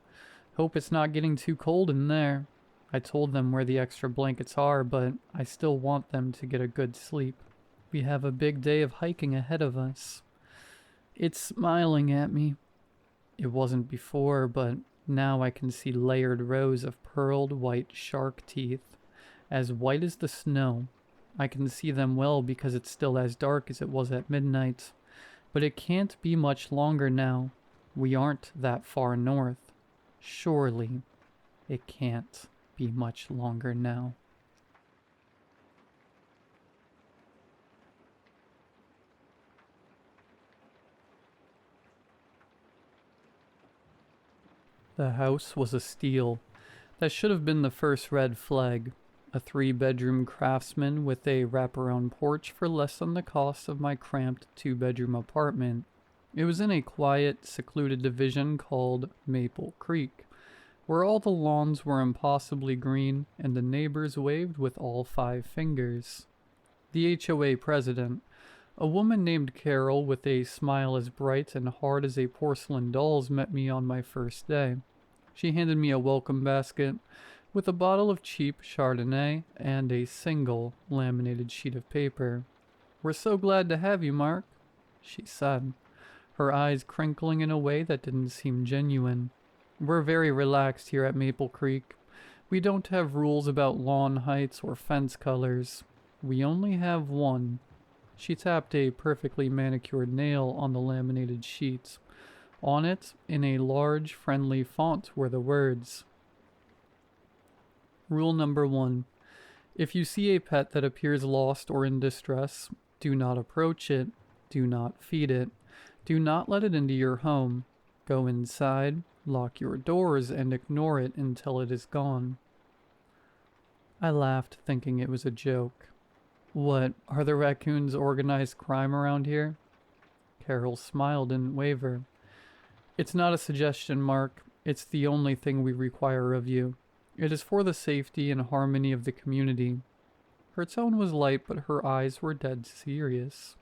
Hope it's not getting too cold in there. I told them where the extra blankets are, but I still want them to get a good sleep. We have a big day of hiking ahead of us. It's smiling at me. It wasn't before, but now I can see layered rows of pearled white shark teeth, as white as the snow. I can see them well because it's still as dark as it was at midnight. But it can't be much longer now. We aren't that far north. Surely it can't be much longer now. The house was a steal. That should have been the first red flag. A 3-bedroom craftsman with a wraparound porch for less than the cost of my cramped 2-bedroom apartment. It was in a quiet, secluded division called Maple Creek, where all the lawns were impossibly green and the neighbors waved with all 5 fingers. The HOA president, a woman named Carol with a smile as bright and hard as a porcelain doll's, met me on my first day. She handed me a welcome basket with a bottle of cheap Chardonnay and a single laminated sheet of paper. "We're so glad to have you, Mark," she said, her eyes crinkling in a way that didn't seem genuine. "We're very relaxed here at Maple Creek. We don't have rules about lawn heights or fence colors. We only have one." She tapped a perfectly manicured nail on the laminated sheet. On it, in a large, friendly font, were the words, "Rule number 1. If you see a pet that appears lost or in distress, do not approach it. Do not feed it. Do not let it into your home. Go inside, lock your doors, and ignore it until it is gone." I laughed, thinking it was a joke. "What, are the raccoons organized crime around here?" Carol's smile didn't waver. "It's not a suggestion, Mark. It's the only thing we require of you. It is for the safety and harmony of the community." Her tone was light, but her eyes were dead serious.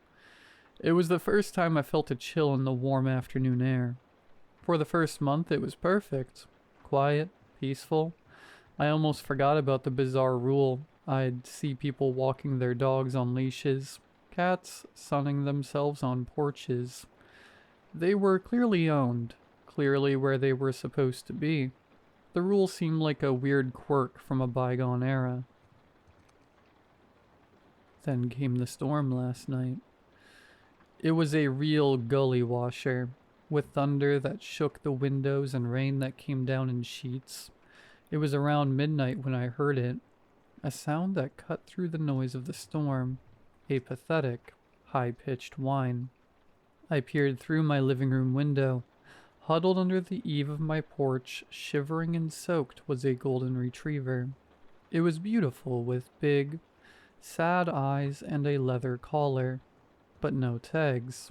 It was the first time I felt a chill in the warm afternoon air. For the first month, it was perfect. Quiet, peaceful. I almost forgot about the bizarre rule. I'd see people walking their dogs on leashes, cats sunning themselves on porches. They were clearly owned, clearly where they were supposed to be. The rule seemed like a weird quirk from a bygone era. Then came the storm last night. It was a real gully washer, with thunder that shook the windows and rain that came down in sheets. It was around midnight when I heard it, a sound that cut through the noise of the storm, a pathetic, high-pitched whine. I peered through my living room window. Huddled under the eave of my porch, shivering and soaked, was a golden retriever. It was beautiful, with big, sad eyes and a leather collar, but no tags.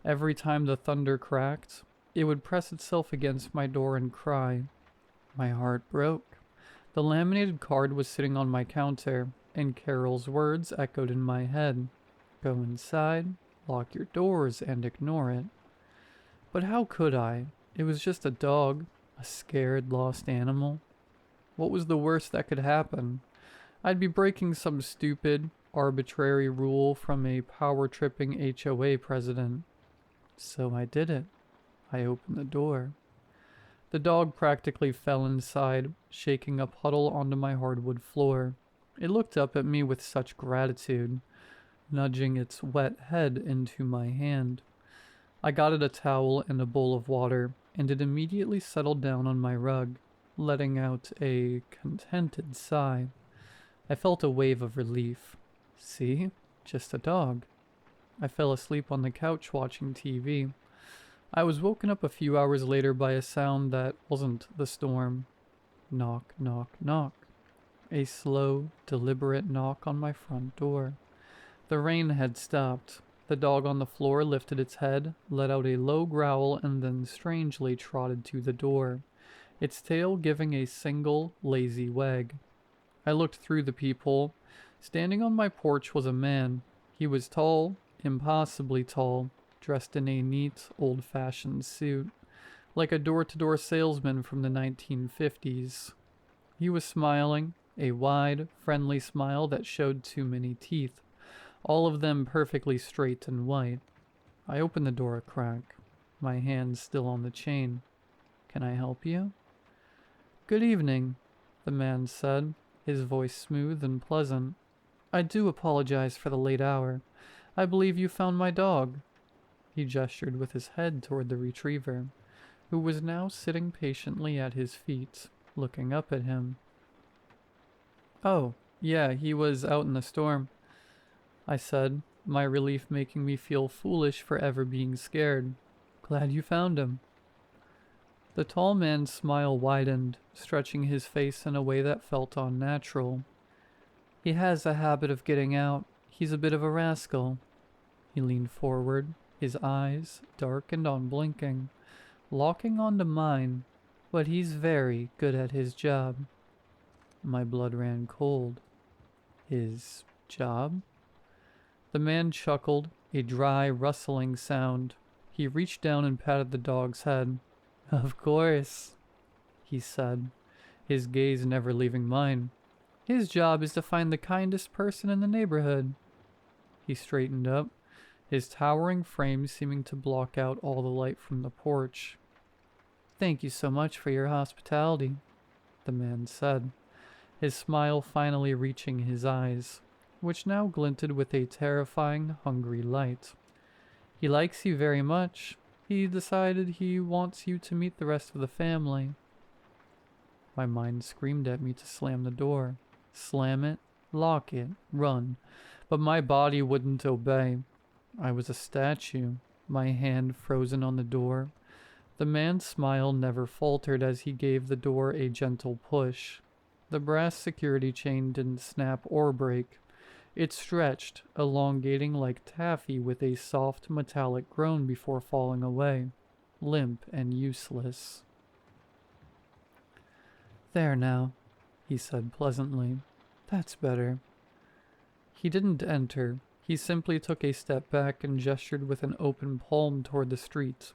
Every time the thunder cracked, it would press itself against my door and cry. My heart broke. The laminated card was sitting on my counter, and Carol's words echoed in my head. Go inside, lock your doors, and ignore it. But how could I? It was just a dog, a scared, lost animal. What was the worst that could happen? I'd be breaking some stupid, arbitrary rule from a power-tripping HOA president. So I did it. I opened the door. The dog practically fell inside, shaking a puddle onto my hardwood floor. It looked up at me with such gratitude, nudging its wet head into my hand. I got it a towel and a bowl of water, and it immediately settled down on my rug, letting out a contented sigh. I felt a wave of relief. See? Just a dog. I fell asleep on the couch watching TV. I was woken up a few hours later by a sound that wasn't the storm. Knock, knock, knock. A slow, deliberate knock on my front door. The rain had stopped. The dog on the floor lifted its head, let out a low growl, and then strangely trotted to the door, its tail giving a single, lazy wag. I looked through the peephole. Standing on my porch was a man. He was tall, impossibly tall, dressed in a neat, old-fashioned suit, like a door-to-door salesman from the 1950s. He was smiling, a wide, friendly smile that showed too many teeth, all of them perfectly straight and white. I opened the door a crack, my hand still on the chain. Can I help you? Good evening, the man said, his voice smooth and pleasant. I do apologize for the late hour. I believe you found my dog. He gestured with his head toward the retriever, who was now sitting patiently at his feet, looking up at him. Oh, yeah, he was out in the storm, I said, my relief making me feel foolish for ever being scared. Glad you found him. The tall man's smile widened, stretching his face in a way that felt unnatural. He has a habit of getting out. He's a bit of a rascal. He leaned forward, his eyes, dark and unblinking, locking onto mine, but he's very good at his job. My blood ran cold. His job? The man chuckled, a dry, rustling sound. He reached down and patted the dog's head. Of course, he said, his gaze never leaving mine. His job is to find the kindest person in the neighborhood. He straightened up, his towering frame seeming to block out all the light from the porch. Thank you so much for your hospitality, the man said, his smile finally reaching his eyes, which now glinted with a terrifying, hungry light. He likes you very much. He decided he wants you to meet the rest of the family. My mind screamed at me to slam the door. Slam it, lock it, run. But my body wouldn't obey. I was a statue, my hand frozen on the door. The man's smile never faltered as he gave the door a gentle push. The brass security chain didn't snap or break. It stretched, elongating like taffy with a soft metallic groan before falling away, limp and useless. There now, he said pleasantly. That's better. He didn't enter. He simply took a step back and gestured with an open palm toward the street.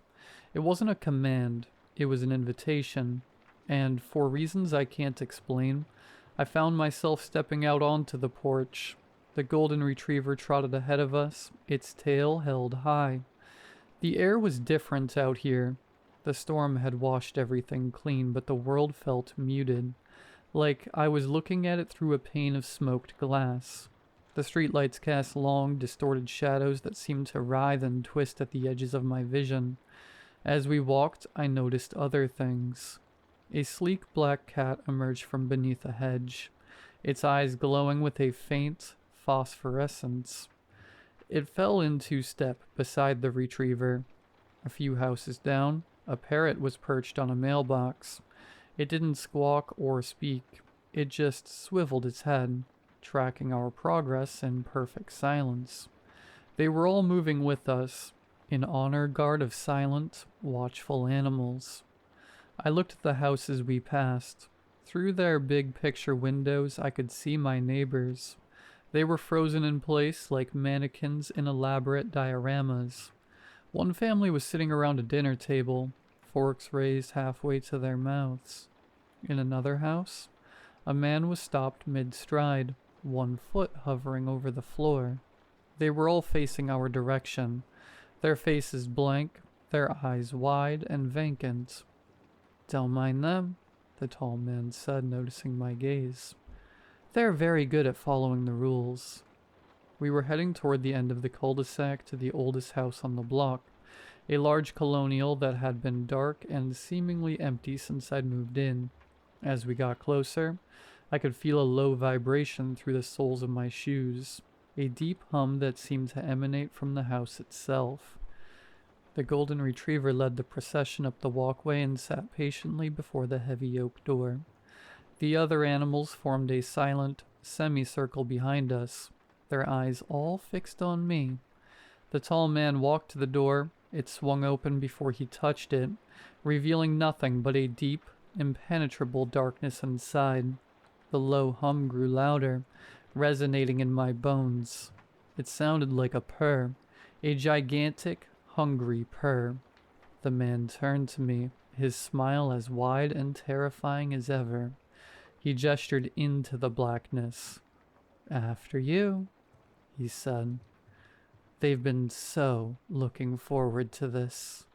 It wasn't a command, it was an invitation, and for reasons I can't explain, I found myself stepping out onto the porch. The golden retriever trotted ahead of us, its tail held high. The air was different out here. The storm had washed everything clean, but the world felt muted, like I was looking at it through a pane of smoked glass. The streetlights cast long, distorted shadows that seemed to writhe and twist at the edges of my vision. As we walked, I noticed other things. A sleek black cat emerged from beneath a hedge, its eyes glowing with a faint phosphorescence. It fell into step beside the retriever. A few houses down, a parrot was perched on a mailbox. It didn't squawk or speak. It just swiveled its head, tracking our progress in perfect silence. They were all moving with us, in honor guard of silent, watchful animals. I looked at the houses we passed. Through their big picture windows, I could see my neighbors. They were frozen in place like mannequins in elaborate dioramas. One family was sitting around a dinner table, forks raised halfway to their mouths. In another house, a man was stopped mid-stride, one foot hovering over the floor. They were all facing our direction, their faces blank, their eyes wide and vacant. "Don't mind them," the tall man said, noticing my gaze. "They're very good at following the rules." We were heading toward the end of the cul-de-sac to the oldest house on the block, a large colonial that had been dark and seemingly empty since I'd moved in. As we got closer, I could feel a low vibration through the soles of my shoes, a deep hum that seemed to emanate from the house itself. The golden retriever led the procession up the walkway and sat patiently before the heavy oak door. The other animals formed a silent semicircle behind us, their eyes all fixed on me. The tall man walked to the door. It swung open before he touched it, revealing nothing but a deep, impenetrable darkness inside. The low hum grew louder, resonating in my bones. It sounded like a purr, a gigantic, hungry purr. The man turned to me, his smile as wide and terrifying as ever. He gestured into the blackness. "After you," he said. "They've been so looking forward to this."